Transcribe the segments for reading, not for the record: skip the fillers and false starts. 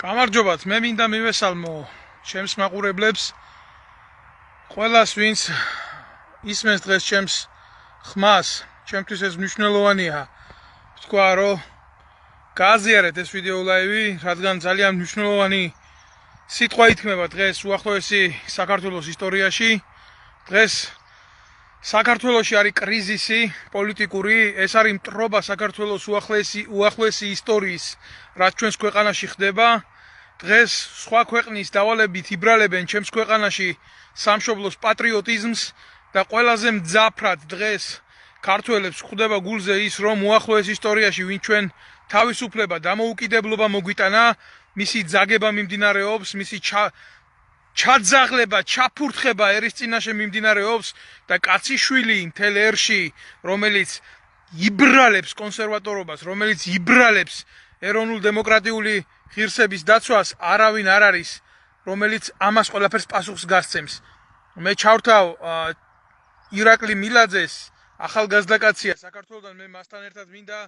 გამარჯობათ, მე მინდა მივესალმო ჩემს მაყურებლებს, ყველას ვინც ისმენს დღეს ჩემს ხმას, ჩემთვის ეს მნიშვნელოვანია. ვთქვა, რომ გააზიარეთ ეს ვიდეო ლაივი, რადგან ძალიან მნიშვნელოვანი სიტყვა ითქმება დღეს უახლოესი საქართველოს ისტორიაში. დღეს საქართველოში არის კრიზისი პოლიტიკური, ეს არის მტრობა საქართველოს უახლოესი ისტორიის, რაც ჩვენს ქვეყანაში ხდება. დღეს სხვა ქვეყნის დავალებით იბრალებენ ჩემს ქვეყანაში სამშობლოს პატრიოტიზმს და ყველაზე მძაფრად დღეს ქართველებს ხვდება გულზე ის, რომ უახლოეს ისტორიაში ვინ ჩვენ თავისუფლება, დამოუკიდებლობა მოგვიტანა, მისი ძაგება მიმდინარეობს, მისი ჩაძაღლება, ჩაფურთხება ერის წინაშე მიმდინარეობს და კაციშვილი მთელ ერში, რომელიც იბრალებს კონსერვატორობას, რომელიც იბრალებს ეროვნულ დემოკრატიული ღირსების დაცვას, არავინ არ არის, რომელიც ამას ყველაფერს პასუხს გასცემს. მე ჩავრთავ ირაკლი მილაძეს, ახალგაზრდა კაცია საქართველოსთან, მე მასთან ერთად მინდა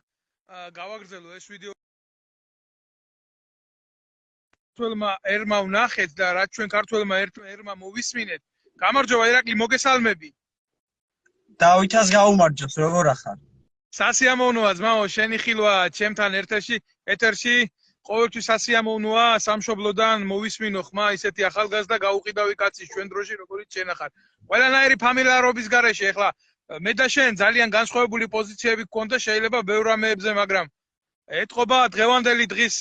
გავაგრძელო ეს ვიდეო. ქართველმა ერმა ვნახეთ და რაც ჩვენ ქართველმა ერმა მოვისმინეთ. გამარჯობა ირაკლი, მოგესალმები. დავითას გაუმარჯოს, როგორ ახარ? სასიამოვნოა ძმაო, შენი ხილვა ჩემთან ეთერში ყოველთვის სასიამოვნოა, სამშობლოდან მოვისმინო ხმა, ისეთი ახალგაზრდა გაუყიდავი კაცი ჩვენ დროში, როგორიც შენ ახარ. ყველანაირი ფამილიარობის გარეშე, ეხლა მე და შენ ძალიან განსხვავებული პოზიციები გქონდა, შეიძლება ბევრ რამეებზე, მაგრამ ეთყობა დღევანდელი დღის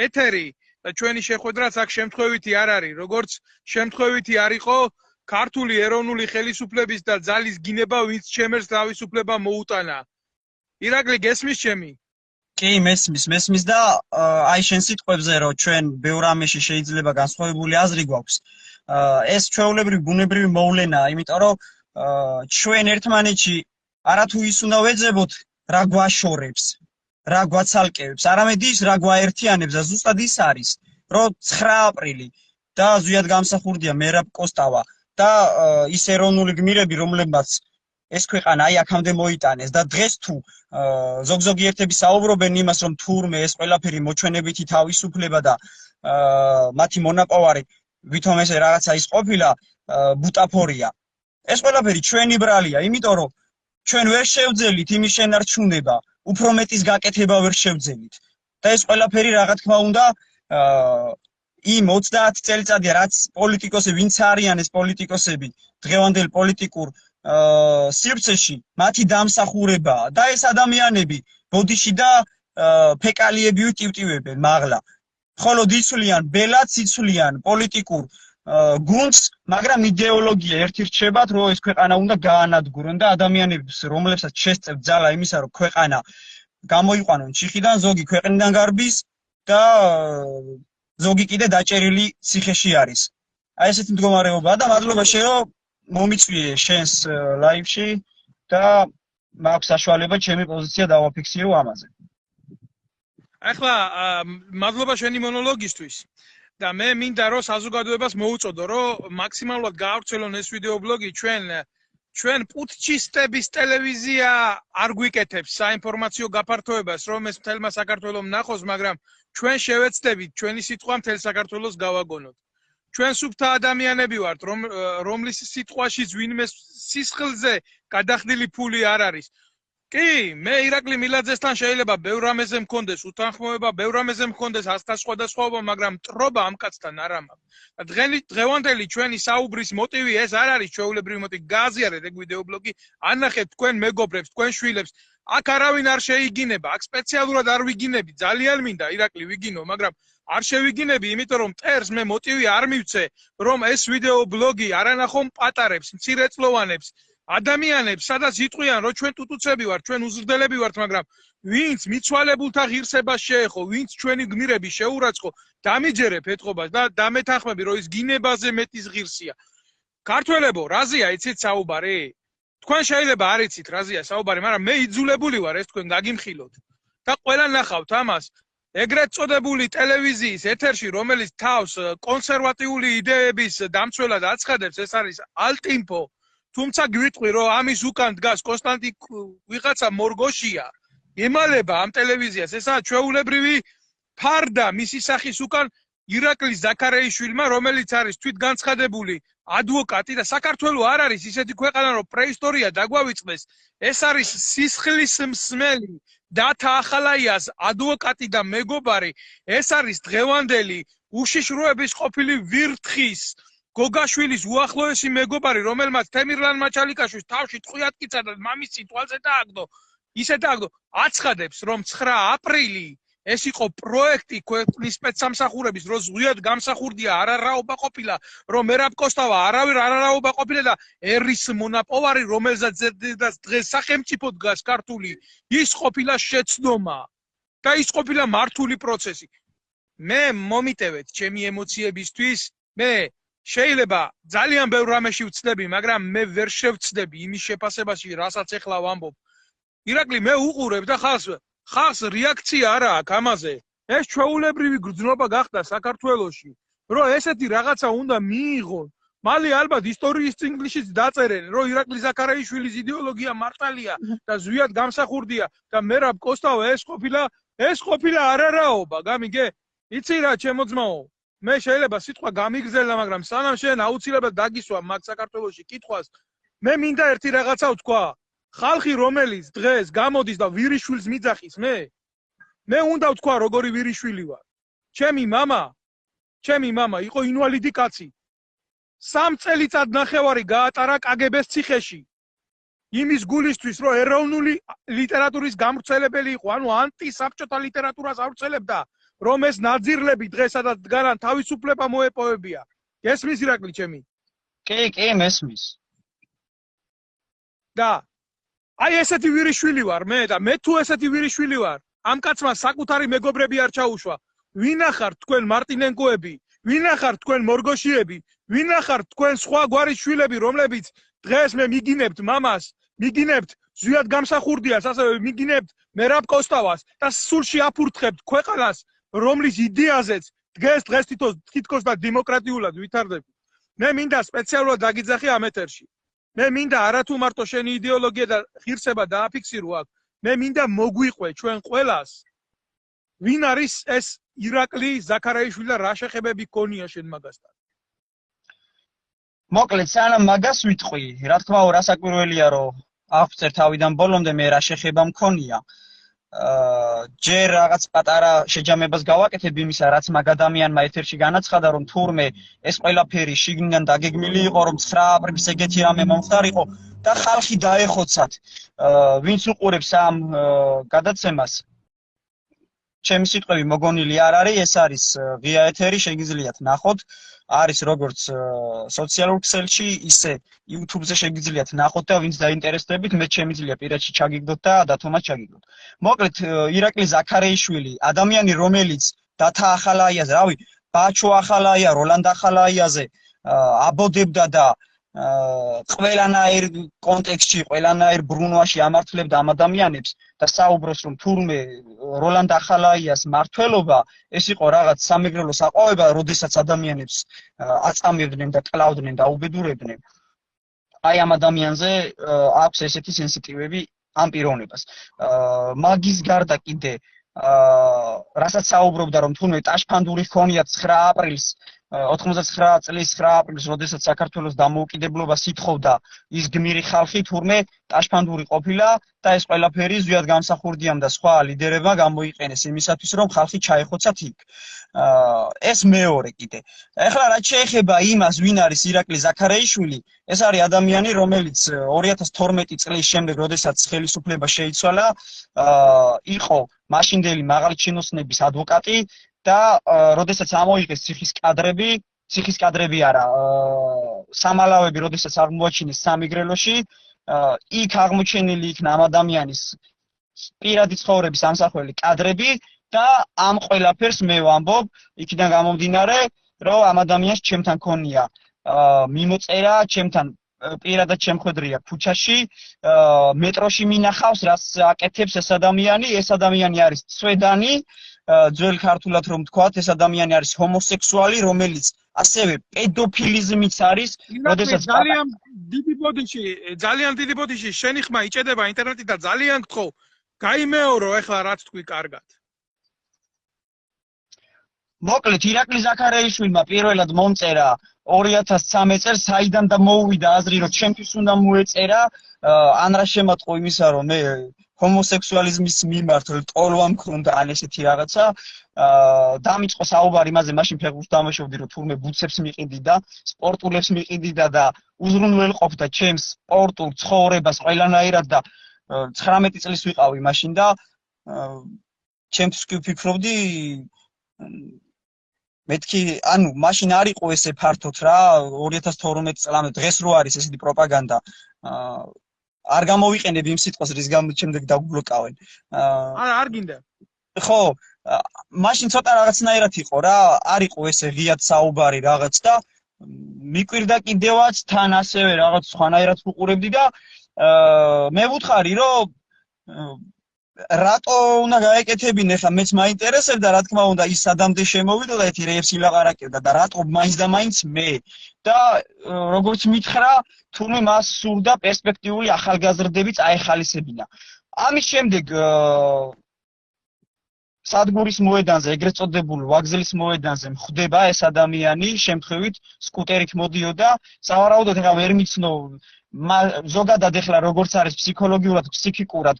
ეთერი და ჩვენი შეხვედრაც აქ შემთხვევითი არ არის, როგორც შემთხვევითი არ იყო ქართული ეროვნული ხელისუფლების და ძალის გინება, ვინც ჩემს თავისუფლება მოუტანა. ირაკლი, გესმის ჩემი? კი, მესმის და აი შენ სიტყვებზე, რომ ჩვენ ბევრ რამეში შეიძლება განსხვავებული აზრი გვაქვს. ეს ჩვეულებრივი ბუნებრივი მოვლენაა, იმიტომ რომ ჩვენ ერთმანეთში არათუ ის უნდა ვეძებოთ, რა გვაშორებს, რა გვაცალკევებს, არამედ ის, რა გვაერთიანებს და ზუსტად ის არის, რომ 9 აპრილი და ზუსტად გამსახურდია მერაბ კოსტავა და ის ეროვნული გმირები, რომლებმაც ეს ქვეყანა აი აქამდე მოიტანეს და დღეს თუ ზოგ-ზოგი ერთები საუბრობენ იმას, რომ თურმე ეს ყველაფერი მოჩვენებითი თავისუფლება და მათი მონაპოვარი ვითომ ესე რაღაცა ის ყოფილა ბუტაფორია. ეს ყველაფერი ჩვენი ბრალია, იმიტომ რომ ჩვენ ვერ შევძელით იმის შენარჩუნება, უფრო მეტის გაკეთება ვერ შევძელით. და ეს ყველაფერი რა თქმა უნდა იმ 30 წელიწადია, რაც პოლიტიკოსები, ვინც არიან ეს პოლიტიკოსები, დღევანდელ პოლიტიკურ სივრცეში, მათი დამსახურებაა და ეს ადამიანები ბოდიში და ფეკალიები ვტივტივებენ მაღლა. მხოლოდ იცვლიან ბელადს, იცვლიან პოლიტიკურ გუნდს, მაგრამ იდეოლოგია ერთი რჩებათ, რომ ეს ქვეყანა უნდა გაანადგურონ და ადამიანებს, რომლებსაც შესწევთ ძალა იმისა, რომ ქვეყანა გამოიყვანონ ჩიხიდან, ზოგი ქვეყნიდან გარბის და ზოგი კიდე დაჭერილი ციხეში არის. აი ესეთი მდგომარეობაა და მადლობა შენ, რომ მომიწვიე შენს ლაივში და მაქვს საშუალება ჩემი პოზიცია დავაფიქსირო ამაზე. ახლა მადლობა შენი მონოლოგისთვის. და მე მინდა რომ საზოგადოებას მოუწოდო, რომ მაქსიმალურად გაავრცელონ ეს ვიდეო ბლოგი ჩვენ პუტჩისტების ტელევიზია არ გვიკეთებს საინფორმაციო გაფართოებას, რომ ეს მთელმა საქართველოს ნახოს, მაგრამ ჩვენ შევეცდებით ჩვენი სიტყვა მთელ საქართველოს გავაგონოთ. ჩვენ სუფთა ადამიანები ვართ, რომლის სიტყვაშიც ვინმე სისხლზე გადახდილი ფული არ არის. კი, მე ირაკლი მილაძესთან შეიძლება ბევრ რამეზე მქონდეს უთანხმოება, ბევრ რამეზე მქონდეს ასთა სხვადასხვაობა, მაგრამ მტრობა ამ კაცთან არ ამაქვს. და დღევანდელი ჩვენი საუბრის მოტივი ეს არ არის ჩვეულებრივი მოტივი. გააზიარეთ ეგ ვიდეო ბლოგი, ანახეთ თქვენ მეგობრებს, თქვენ შვილებს. აქ არავინ არ შეიგინება, აქ სპეციალურად არ ვიგინები, ძალიან მინდა ირაკლი ვიგინო, მაგრამ არ შევიგინები, იმიტომ რომ მტერს მე მოტივი არ მივცე, რომ ეს ვიდეო ბლოგი არანახომ პატარებს, მცირეწლოვანებს ადამიანებს, სადაც იტყვიან, რომ ჩვენ ტუტუცები ვართ, ჩვენ უზრდელები ვართ, მაგრამ ვინც მიცვალებულთა ღირსებას შეეხო, ვინც ჩვენი გმირები შეურაცხო, დამიჯერებ ეთყობას და დამეთანხმები, რომ ის გინებაზე მეტის ღირსია. ქართველებო, რაზეა იცით საუბარი? თქვენ შეიძლება არ იცით რაზეა საუბარი, მაგრამ მე იძულებული ვარ ეს თქვენ გაგიმხილოთ. და ყველა ნახავთ ამას. ეგრეთ წოდებული ტელევიზიის ეთერში, რომელიც თავს კონსერვატიული იდეების დამცველად აცხადებს, ეს არის ალტინფო. თუმცა გვიტყვი, რომ ამის უკან დგას კონსტანტი ვიღაცა მორგოშია, ემალება ამ ტელევიზიას, ესაა ჩვეულებრივი ფარდა მისი სახის უკან ირაკლი ზაქარაიშვილმა, რომელიც არის თვითგანცხადებული ადვოკატი და საქართველოს არ არის ისეთი ქვეყანა, რომ პრეისტორია დაგვავიწყდეს. ეს არის სისხლის მსმელი დათა ახალაიას ადვოკატი და მეგობარი. ეს არის დღევანდელი უშიშროების ყოფილი ვირთხის გოგაშვილის უახლოესი მეგობარი, რომელმაც თემირლან მაჩალიკაშვილს თავში ტყვიატკიცა და მამის თვალზე დააგდო. ისე დააგდო, აცხადებს, რომ 9 აპრილი ეს იყო პროექტი ქვეყნის სპეცსამსახურების, რომ ზღვიად გამსახურდია არარაობა ყოფილა, რომ მერაბ კოსტავა არავის არარაობა ყოფილა და ერის მონაპოვარი, რომელზეც დღეს სახელმწიფო დგას ქართული, ის ყოფილა შეცდომა და ის ყოფილა მართული პროცესი. მე მომიტევეთ ჩემი ემოციებისთვის, მე შეიძლება ძალიან ბევრ რამეში ვცდები, მაგრამ მე ვერ შევცდები იმის შეფასებაში, რასაც ეხლა ვამბობ. ირაკლი, მე უყურებ და ხალხს რეაქცია არა აქვს ამაზე. ეს ჩვეულებრივი გრძნობა გახდა საქართველოში, რომ ესეთი რაღაცა უნდა მიიღონ. მალე ალბათ ისტორიის წიგნშიც დაწერენ, რომ ირაკლი ზაქარაიშვილის იდეოლოგია მართალია და ზვიად გამსახურდია და მერაბ კოსტავა ეს ყოფილა არარაობა, გამიგე? იცი რა, ჩემო ძმაო, მე შეიძლება სიტყვა გამიგრძელა, მაგრამ სანამ შენ აუცილებლად დაგისვა მაგ საქართველოში კითხვას, მე მინდა ერთი რაღაცა ვთქვა. ხალხი რომელიც დღეს გამოდის და ვირიშვილს მიძახის, მე უნდა ვთქვა როგორი ვირიშვილი ვარ. ჩემი მამა იყო ინვალიდი კაცი. 3 წელიწად ნახევარი გაატარა კგბ-ს ციხეში. იმის გულისთვის, რომ ეროვნული ლიტერატურის გამვრცელებელი იყო, ანუ ანტისაბჭოთა ლიტერატურას ავრცელებდა, რომ ეს ნაძირლები დღეს სადაც დგანან თავისუფლება მოეპოვებია. გესმის ირაკლი ჩემი? კი, მესმის. და აი ესეთი ვირიშვილი ვარ მე და მე თუ ესეთი ვირიშვილი ვარ, ამ კაცმა საკუთარი მეგობრები არ ჩაუშვა. ვინ ახართ თქვენ მარტინენკოები? ვინ ახართ თქვენ მორგოშიები? ვინ ახართ თქვენ სხვა გვარის შვილები, რომლებიც დღეს მე მიგინებთ მამას, მიგინებთ ზვიად გამსახურდიას, ასევე მიგინებთ მერაბ კოსტავას და სულში აფურთხებთ ქვეყანას, რომლის იდეაზეც დღეს თითქოს და დემოკრატიულად ვითარდება. მე მინდა სპეციალურად დაგიძახი ამ ეთერში. მე მინდა არათუ მარტო შენი იდეოლოგია და ღირსება დააფიქსირო აქ. მე მინდა მოგვიყვე ჩვენ ყველას. ვინ არის ეს ირაკლი ზაქარაიშვილი და რა შეხებები გქონია შენ მაგასთან? მოკლედ, სანამ მაგას ვიტყვი, რა თქმა უნდა, რასაკვირველია, რომ აღწერ თავიდან ბოლომდე მე რა შეხება მქონია. ჯერ რაღაც პატარა შეჯამებას გავაკეთებ იმისა, რაც მაგ ადამიანმა ეთერში განაცხადა, რომ თურმე ეს ყველაფერი შიგნიდან დაგეგმილი იყო, რომ 9 აპრილის ეგეთი რამე მომხდარიყო და ხალხი დაეხოცათ. ვინც უყურებს ამ გადაცემას, ჩემი სიტყვები მოგონილი არ არის, ეს არის ღია ეთერი, შეგიძლიათ ნახოთ. არის როგორც სოციალურ ქსელში, ისე YouTube-ზე შეგიძლიათ ნახოთ და ვინც დაინტერესდებით, მე შემიძლია პირადში ჩაგიგდოთ და დათომაც ჩაგიგდოთ. მოკლედ, ირაკლი ზაქარაიშვილი, ადამიანი, რომელიც დათა ახალაიაზე, რავი, ბაჩო ახალაია, როლანდ ახალაიაზე აბოდებდა და ყველანაირ კონტექსტში, ყველანაირ ბრუნვაში ამართლებდა ამ ადამიანებს და საუბრობს, რომ თურმე როლანდ ახალაიას მართლობა ეს იყო რაღაც სამეგრელო საყვავება, როდესაც ადამიანებს აწამებდნენ და კლავდნენ და უბედურებდნენ. აი ამ ადამიანზე აქვს ესეთი სენსიტივები ამ პიროვნებას. მაგის გარდა კიდე რასაც საუბრობდა, რომ თურმე ტაშფანდური ჰქონია 9 აპრილს 99 წლის 9 აპრილს, როდესაც საქართველოს დამოუკიდებლობას ითხოვდა ის გმირი ხალხი, თურმე ტაშფანდური ყოფილა და ეს ყველაფერი ზვიად გამსახურდიამ და სხვა ლიდერებმა გამოიყენეს იმისათვის, რომ ხალხი ჩაეხოცათ იქ. ეს მეორე კიდე. ეხლა რაც შეეხება იმას, ვინ არის ირაკლი ზაქარაიშვილი, ეს არის ადამიანი, რომელიც 2012 წლის შემდეგ, როდესაც ხელისუფლება შეიცვალა, იყო მაშინდელი მაღალი ჩინოსნების ადვოკატი და როდესაც ამოიღეს ციხის კადრები არა, სამალავები, როდესაც აღმოაჩინეს სამეგრელოში, იქ აღმოჩენილი იქნა ამ ადამიანის პირადი ცხოვრების ამსახველი კადრები და ამ ყველაფერს მე ვამბობ, იქიდან გამომდინარე, რომ ამ ადამიანს ჩემთან ქონია მიმოწერა, ჩემთან პირადად შემხვედრია ქუჩაში, მეტროში მინახავს, რაც აკეთებს ეს ადამიანი არის ცვედანი, ძველ ქართულად რომ თქვათ, ეს ადამიანი არის ჰომოსექსუალი, რომელიც ასევე პედოფილიზმიც არის, როდესაც ძალიან დიდი ბოდიში შენი ხმა იჭედება ინტერნეტი და ძალიან გთხოვ, გაიმეორო ეხლა რაც თქვი კარგად. მოკლედ ირაკლი ზაქარიაშვილმა პირველად მომწერა 2013 წელს, საიდან და მოუვიდა აზრი, რომ ჩემთვის უნდა მოეწერა, ან რა შემატყო იმისა, რომ მე ჰომოსექსუალიზმის მიმართ ტოლვა მქონდა ან ესეთი რაღაცა, დამიწყო საუბარი იმაზე, მაშინ ფეხბურთს თამაშობდი, რომ თურმე ბუცებს მიყიდი და სპორტულებს მიყიდი და უზრუნველყოფდა ჩემს სპორტულ ცხოვრებას ყველანაირად და 19 წლის ვიყავი მაშინ და ჩემთვის კი ვფიქრობდი მეთქი, ანუ მაშინ არ იყო ესე ფართოდ რა 2012 წლამდე დღეს რო არის ესეთი პროპაგანდა არ გამოვიყენებ იმ სიტყვას რის გამოც შემდეგ დაგვბლოკავენ. არ გინდა. ხო, მაშინ ცოტა რაღაცნაირად იყო რა, არ იყო ესე ღიად საუბარი რაღაც და მიკვირდა კიდევაც თან ასევე რაღაც სხვანაირად ვუყურებდი და მე ვუთხარი რომ რატო უნდა გაეკეთებინე ხა მეც მაინტერესებდა რა თქმა უნდა ის სადამდე შემოვიდა და ეთი რეებს ილაყარაკებდა და რატო მაინც და მაინც მე და როგორც მითხრა თურმე მას სურდა პერსპექტიული ახალგაზრდები წაეხალისებინა. ამის შემდეგ სადგურის მოედანზე, ეგრეთ წოდებულ ვაგზელის მოედანზე მხვდება ეს ადამიანი, შემთხვევით სკუტერით მოდიოდა, სავარაუდოდ ეხლა ვერ მიცნო ზოგადად ეხლა როგორც არის ფსიქოლოგიურად, ფსიქიკურად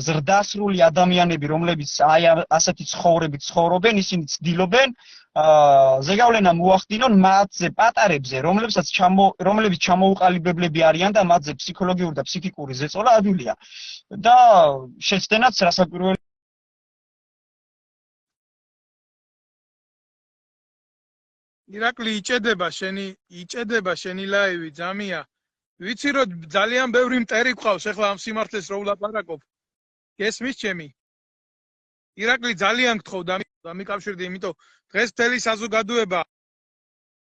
ზრდასრული ადამიანები, რომლებიც აი ასეთი ცხოვრებით ცხოვრობენ, ისინი ცდილობენ ზეგავლენა მოახდინონ მათზე პატარებზე, რომლებიც ჩამოუყალიბებლები არიან და მათზე ფსიქოლოგიური და ფსიქიკური ზეწოლა ადვილია. და შეცდენაც რასაკვირველი ირაკლი იჭედება შენი ლაივი ძამია. ვიცი რომ ძალიან ბევრი მტერი გყავს ახლა ამ სიმართლეს რო ვლაპარაკობ. გესმის ჩემი? ირაკლი ძალიან გთხოვ დამიკავშირდი, იმიტომ დღეს მთელი საზოგადოება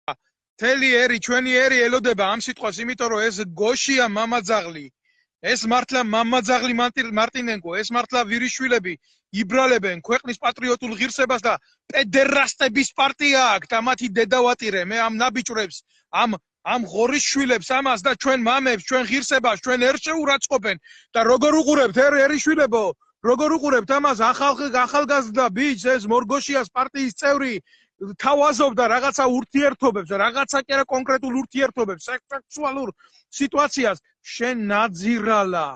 მთელი ერი ჩვენი ერი ელოდება ამ სიტყვას, იმიტომ რომ ეს გოშია მამაძაღლი. ეს მართლა მამაძაღლი მარტინენკო, ეს მართლა ვირიშვილები იბრალებენ ქვეყნის პატრიოტულ ღირსებას და პედერასტების პარტია აქვს და მათი დედავატირე. მე ამ ნაბიჯრებს ამ ღორის შვილებს ამას და ჩვენ მამებს, ჩვენ ღირსებას, ჩვენ ერს შეურაცხყოფენ და როგორ უყურებთ ერიშვილებო, როგორ უყურებთ ამას ახალგაზრდა ბიჭს ეს მორგოშიას პარტიის წევრი თავაზობდა რაღაცა ურთიერთობებს, რაღაცა კი არა კონკრეტულ ურთიერთობებს, სექსუალურ სიტუაციას, შენ ნაძირალა,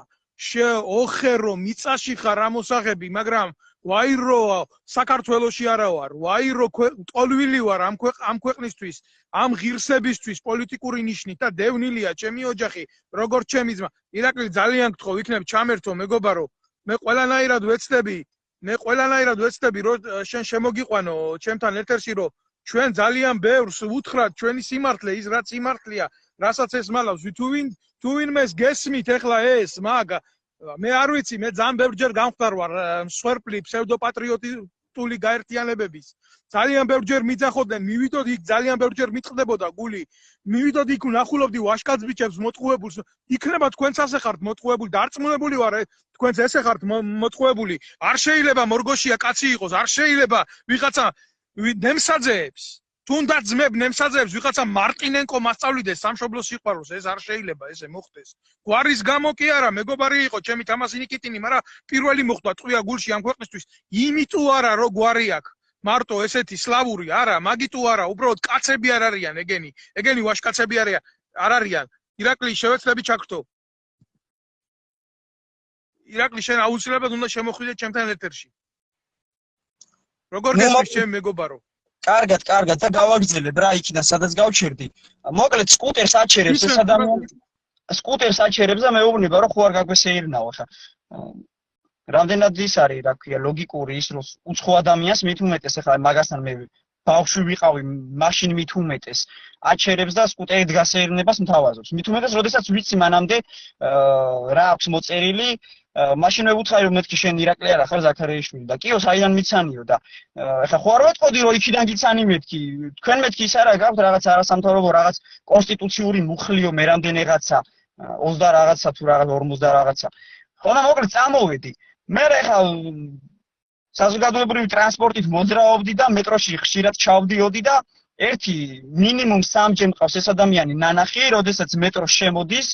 ოხერო მიწაში ხარ ამოსაღები, მაგრამ ვაირო საქართველოში არა ვარ, ვაირო ტოლვილი ვარ ამ ქვეყნისთვის, ამ ღირსებისთვის პოლიტიკური ნიშნით და დევნილია ჩემი ოჯახი, როგორც ჩემი ძმა. ირაკლი ძალიან გთხოვ, იქნებ ჩამერთო მეგობარო, მე ყველანაირად ვეცდები, რომ შენ შემოგიყვანო ჩემთან ეთერში, რომ ჩვენ ძალიან ბევრს უთხრათ ჩვენი სიმართლე, ის რაც სიმართლეა, რასაც ეს მალავს, თუ ვინმეს გესმით ეხლა ეს, მაგ მე არ ვიცი, მე ძალიან ბევრჯერ გამხდარ ვარ მსხვერპლი ფსევდოპატრიოტული გაერთიანებების. ძალიან ბევრჯერ მიძახოდნენ, მივიდოდ იქ ძალიან ბევრჯერ მიტყდებოდა გული. მივიდოდ იქ ვნახულობდი ვაშკაც ბიჭებს მოტყუებულს. იქნება თქვენც ასე ხართ მოტყუებული და არწმუნებული ვარ, თქვენც ესე ხართ მოტყუებული. არ შეიძლება მორგოშია კაცი იყოს, არ შეიძლება ვიღაცა ნემსაძეებს თუნდაც ძმებ ნემსაძეებს ვიღაცა მარტინენკო მასწავლიდეს სამშობლოს სიყვარულს, ეს არ შეიძლება ესე მოხდეს. გვარის გამო კი არა, მეგობარი იყო ჩემი თამასი ნიკიტინი, მაგრამ პირველი მოხდა ტყვია გულში ამ ქვეყნისთვის. იმიტო არა რომ გვარი აქვს. მარტო ესეთი სლავური არა, მაგიტო არა, უბრალოდ კაცები არ არიან ეგენი ვაშკაცები არ არიან. ირაკლი შევეცდები ჩაგრთო. ირაკლი შენ აუცილებლად უნდა შემოხვიდე ჩემთან ეთერში. როგორ გესმის ჩემი მეგობარო? კარგად და გავაგრძელებ რა იქიდან სადაც გავჩერდი. მოკლედ სკუტერს აჩერებს ეს ადამიანი. სკუტერს აჩერებს და მეუბნება რომ ხო არ გაგვესეირნაო ხა. რამდენად ის არის, რა ქვია, ლოგიკური ის რომ უცხო ადამიანს მით უმეტეს ახლა მაგასთან მე ბავშვი ვიყავი, მაშინ მით უმეტეს აჩერებს და სკუტერით გასეირნებას მთავაზობს. მით უმეტეს, როდესაც ვიცი მანამდე რა აქვს მოწერილი, მაშინ მე ვუთხარი რომ მეთქი შენ ირაკლი არა ხარ ზაქარიაშვილი და კიო საიდან მიცანიო და ეხლა ხო არ ვეტყოდი რომ იქიდან გიცანი მეთქი, თქვენ მეთქი ის არა გაქვთ რაღაც არასამთავრობო რაღაც კონსტიტუციური მუხლიო მე რამდენიღაცა 20 რაღაცა თუ რაღაც 50 რაღაცა. ხო და მოკლედ წამოვედი. მე ეხლა საზოგადოებრივი ტრანსპორტით მოძრაობდი და მეტროში ხშირად ჩავდიოდი და ერთი მინიმუმ 3-ჯერ მყავს ეს ადამიანი ნანახი, როდესაც მეტრო შემოდის,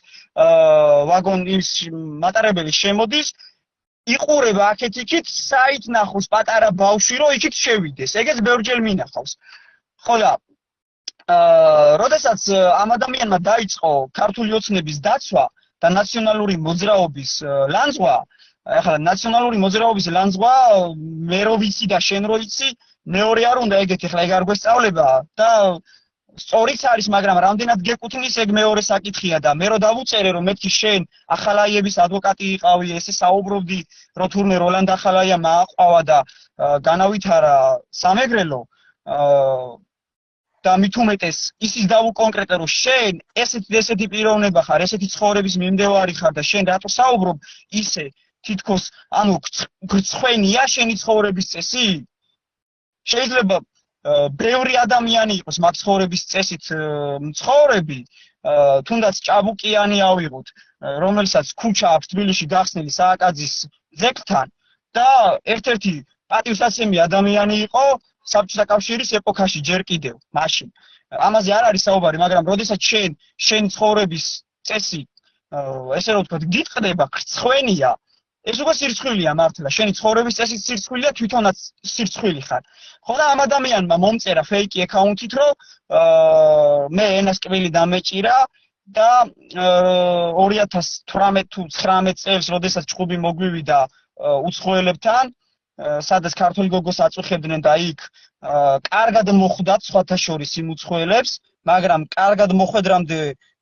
ვაგონის მატარებელი შემოდის იყურება აქეთ-იქით საით ნახოს პატარა ბავშვი რომ იქით შევიდეს. ეგეც ბევრჯერ მინახავს. ხო და როდესაც ამ ადამიანმა დაიწყო ქართული ოცნების დაცვა და ნაციონალური მოძრაობის ლანძღვა, ახლა ნაციონალური მოძრაობის ლანძღვა მე რო ვიცი და შენ რო იცი, მეორე არ უნდა ეგეთი, ახლა ეგ არ გვესწავლება და სწორიც არის, მაგრამ რამდენად გეკუთვნის ეგ მეორე საკითხია და მე რო დავუწერე რომ მეთქი შენ ახალაიების ადვოკატი იყავი, ესე საუბრობდი რომ თურმე როლანდ ახალაია მააყვავა და განავითარა სამეგრელო და მით უმეტეს ისიც დავუკონკრეტე რომ შენ ესეთი პიროვნება ხარ, ესეთი ცხოვრების მიმდევარი ხარ და შენ რატო საუბრობ ისე თითქოს ანუ გრცხვენია შენი ცხოვრების წესი? შეიძლება ბევრი ადამიანი იყოს მაგ ცხოვრების წესით მცხოვრები, თუნდაც ჭაბუკიანი ავიღოთ, რომელსაც ქუჩა აქვს თბილისში გახსნილი სააკაძის ძეგლთან და ერთ-ერთი პატივსაცემი ადამიანი იყო საბჭოთა კავშირის ეპოქაში ჯერ კიდევ მაშინ. ამაზე არ არის საუბარი, მაგრამ როდესაც შენ ცხოვრების წესი ესე რომ ვთქვათ გიტყდება, გრცხვენია, ეს უკვე სირცხვილია მართლა, შენი ცხოვრების წესიც სირცხვილია, თვითონაც სირცხვილი ხარ. ხო და ამ ადამიანმა მომწერა ფეიკი აკაუნთით, რომ მე ენასკვილი დამეჭირა და 2018 თუ 19 წელს, როდესაც ჭუბი მოგვივიდა უცხოელებთან, სადაც ქართული გოგოს აწუხებდნენ და იქ კარგად მოხვდათ სხვათა შორის იმ უცხოელებს, მაგრამ კარგად მოხვედრამდე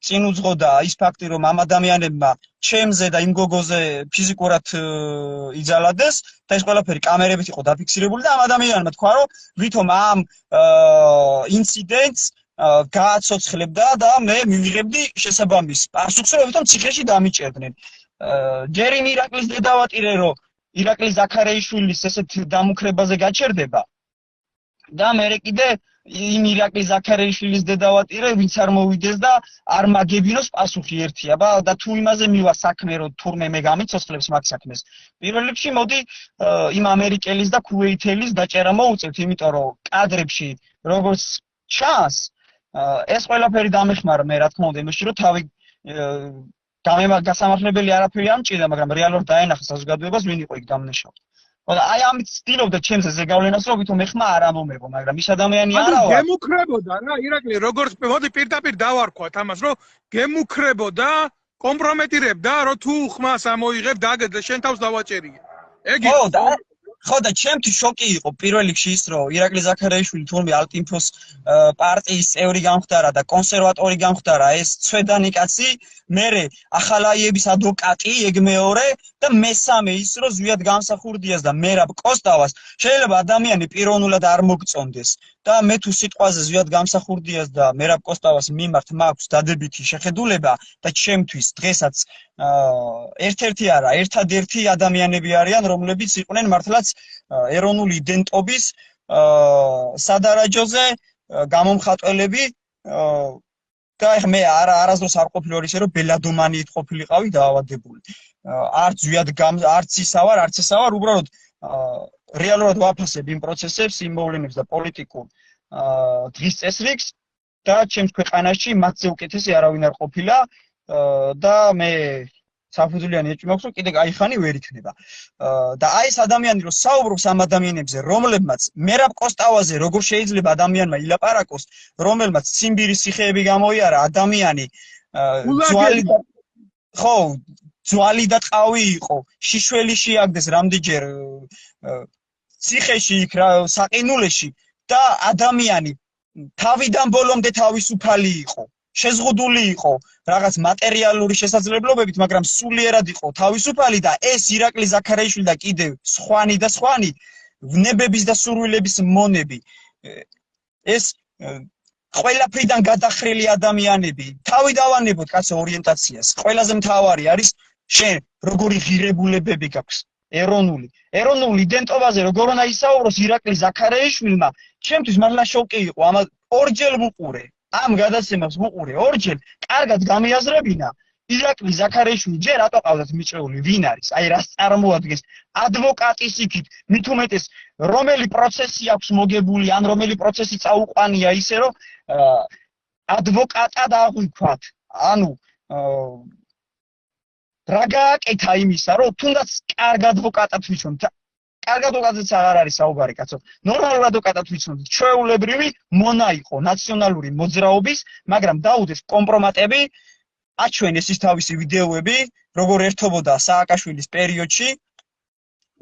წინ უძღოდა ის ფაქტი, რომ ამ ადამიანებმა ჩემზე და იმ გოგოზე ფიზიკურად იძალადეს და ეს ყველაფერი კამერებით იყო დაფიქსირებული და ამ ადამიანმა თქვა, რომ ვითომ ამ ინციდენტს გააცოცხლებდა და მე მივიღებდი შესაბამის პასუხს, რომ ვითომ ციხეში დამიჭერდნენ. ჯერ იმ ირაკლის დედავატირე, რომ ირაკლი ზაქარეიშვილის ესეთ დამუქრებაზე გაჩერდება და მე კიდე იმ ირაკლი ზაქარეიშვილის დედავატირე ვინც არ მოვიდეს და არ მაგებინოს პასუხი ერთია და თუ იმაზე მივა საქმე რომ თურმე მე გამიცოცხლებს მაგ საქმეს პირველ რიგში მოდი იმ ამერიკელის და ქუვეითელის დაჭერა მოუწევთ იმიტომ რომ კადრებში როგორც ჩანს ეს ყველაფერი დამეხმარა მე რა თქმა უნდა იმაში რომ თავი გასამართლებელი არაფერი არ მჭირდა მაგრამ რეალურად დაენახა საზოგადოებას ვინ იყო იქ დამნაშავე და აი ამით ცდილობდა ჩემზე ზეგავლენას რომ ვითომ ეხმა არ ამომეღო მაგრამ ის ადამიანი არა ვარ გემუქრებოდა რა ირაკლი როგორც მოდი პირდაპირ დავარქვათ ამას რომ გემუქრებოდა კომპრომეტირებდა რომ თუ ხმას ამოიღებ დაგეძლე შენ თავს დავაჭერიე ეგ იყო ხო და ჩემთვის შოკი იყო პირველ რიგში ის რომ ირაკლი ზაქარეიშვილი თურმე ალტინფოს პარტიის წევრი გამხდარა და კონსერვატორი გამხდარა ეს ცვედანი კაცი მერე ახალაიების ადვოკატი ეგ მეორე და მესამე ის რომ ზვიად გამსახურდიას და მერაბ კოსტავას შეიძლება ადამიანი პიროვნულად არ მოგწონდეს და მე თუ სიტყვაზე ზვიად გამსახურდიას და მერაბ კოსტავას მიმართ მაქვს დადებითი შეხედულება და ჩემთვის დღესაც ერთ-ერთი არა ერთადერთი ადამიანები არიან რომლებიც იყვნენ მართლაც ეროვნული იდენტობის სადარაჯოზე გამომხატველები და ეხლა მე არასდროს არ ყოფილი ისე რომ ბელადომანიით ყოფილიყავი დაავადებული არც ზვიად არც ისა ვარ არც ესა ვარ უბრალოდ რეალურად ვაფასებ იმ პროცესებს იმ მოვლენებს და პოლიტიკურ დღის წესრიგს და ჩემს ქვეყანაში მათზე უკეთესი არავინ არ ყოფილა და მე საფუძვლიანი ეჭვი მაქვს რომ კიდე აიხანი ვერ იქნება და აი ეს ადამიანი რომ საუბრობს ამ ადამიანებზე რომლებმაც მერაბ კოსტავაზე როგორ შეიძლება ადამიანმა ილაპარაკოს რომელმაც ციმბირის ციხეები გამოიარა ადამიანი ძვალი და ტყავი იყო შიშველი შეაგდეს რამდენჯერ ციხეში იქ საყინულეში და ადამიანი თავიდან ბოლომდე თავისუფალი იყო შეზღუდული იყო რაღაც მატერიალური შესაძლებლობებით, მაგრამ სულიერად იყო თავისუფალი და ეს ირაკლი ზაქარეიშვილი და კიდევ სხვანი ვნებების და სურვილების მონები ეს ყველაფრიდან გადახრილი ადამიანები თავი დავანებოთ კაცო ორიენტაციას ყველაზე მთავარი არის შენ როგორი ღირებულებები გაქვს ეროვნული იდენტობაზე როგორ უნდა ისაუბროს ირაკლი ზაქარეიშვილმა ჩემთვის მართლა შოკი იყო ამა ორჯერ ვუყურე ამ გადაცემას ვუყურე ორჯერ კარგად გამიაზრებინა ირაკლი ზაქარეიშვილი ჯერ რატო ყავდათ მიჭრეული ვინ არის აი რას წარმოადგენს ადვოკატის იქით მით უმეტეს რომელი პროცესი აქვს მოგებული ან რომელი პროცესი წაუყვანია ისე რომ ადვოკატად აღვიქვათ ანუ რა გააკეთა იმისა, რომ თუნდაც კარგ ადვოკატად ვიცნობთ. კარგ ადვოკატიც აღარ არის საუბარი, კაცო. ნორმალურ ადვოკატად ვიცნობთ. ჩვეულებრივი მონა იყო ნაციონალური მოძრაობის, მაგრამ დაუდეს კომპრომატები, აჩვენეს ის თავისი ვიდეოები, როგორ ერთობოდა სააკაშვილის პერიოდში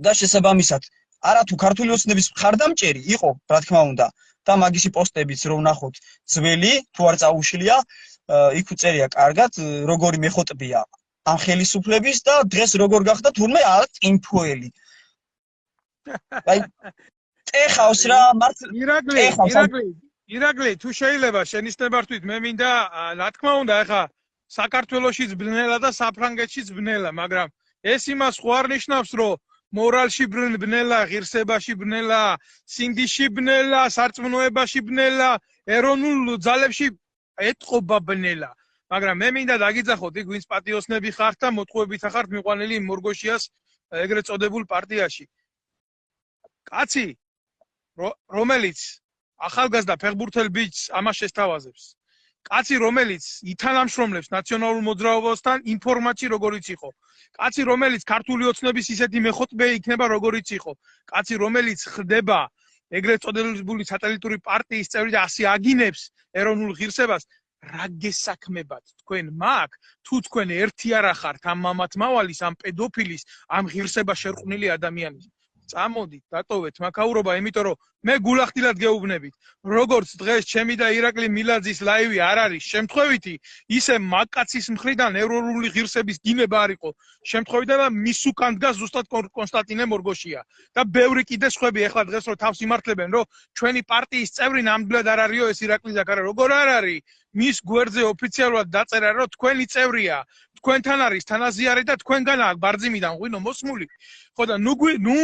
და შესაბამისად არათუ ქართული ოცნების მხარდამჭერი იყო, რა თქმა უნდა, და მაგისი პოსტებიც რომ ნახოთ ძველი, თუ არ წაუშლია, იქ უწერია კარგად, როგორი მეხოტბია ამ ხელისუფლების და დღეს როგორ გახდა თურმე წინფოელი. აი, ეხავს რა, ირაკლი, თუ შეიძლება შენიშნებართვით, მე მინდა, რა თქმა უნდა, ეხა საქართველოშიც ბნელა და საფრანგეთშიც ბნელა, მაგრამ ეს იმას ხო არ ნიშნავს, რომ მორალში ბნელა, ღირსებაში ბნელა, სინდიში ბნელა, სარწმუნოებაში ბნელა, ეროვნულ ძალებში ეთყობა ბნელა. მაგრამ მე მინდა დაგიძახოთ, იქ ვინც პატიოსნები ხართ და მოტყუებით ახართ მიყვანილი მორგოშიას ეგრეთ წოდებულ პარტიაში. კაცი, რომელიც ახალგაზრდა ფეხბურთელ ბიჭს ამას შესთავაზებს. კაცი, რომელიც ითანამშრომლებს ნაციონალურ მოძრაობასთან ინფორმაცი როგორიც იყო. კაცი, რომელიც ქართული ოცნების ისეთი მეხოტბე იქნება როგორიც იყო. კაცი, რომელიც ხდება ეგრეთ წოდებული სატელიტური პარტიის წევრი და ასე აგინებს ეროვნულ ღირსებას, რა გესაქმებათ თქვენ მაგ, თუ თქვენ ერთი არ ახართ ამ მამათმავალის, ამ პედოფილის, ამ ღირსება შერყვნილი ადამიანის. წამოდით, დატოვეთ მაქაურობა, იმიტომ რომ მე გულახდილად გეუბნებით, როგორც დღეს ჩემი და ირაკლი მილაძის ლაივი არ არის შემთხვევითი, ისე მაგკაცის მხრიდან ეროვნული ღირსების დინება არ იყო შემთხვევითი და მის უკან დგას ზუსტად კონსტანტინე მორგოშია და ბევრი კიდე სხვები ეხლა დღეს რომ თავს იმართლებენ, რომ ჩვენი პარტიის წევრი ნამდვილად არ არისო ეს ირაკლი ზაქარა, როგორ არ არის? მის გვერდზე ოფიციალურად დაწერა, რომ თქვენი წევრია, თქვენთან არის თანაზიარი და თქვენგანაა ბარძიმიდან ღვინო მოსმული. ხო და ნუ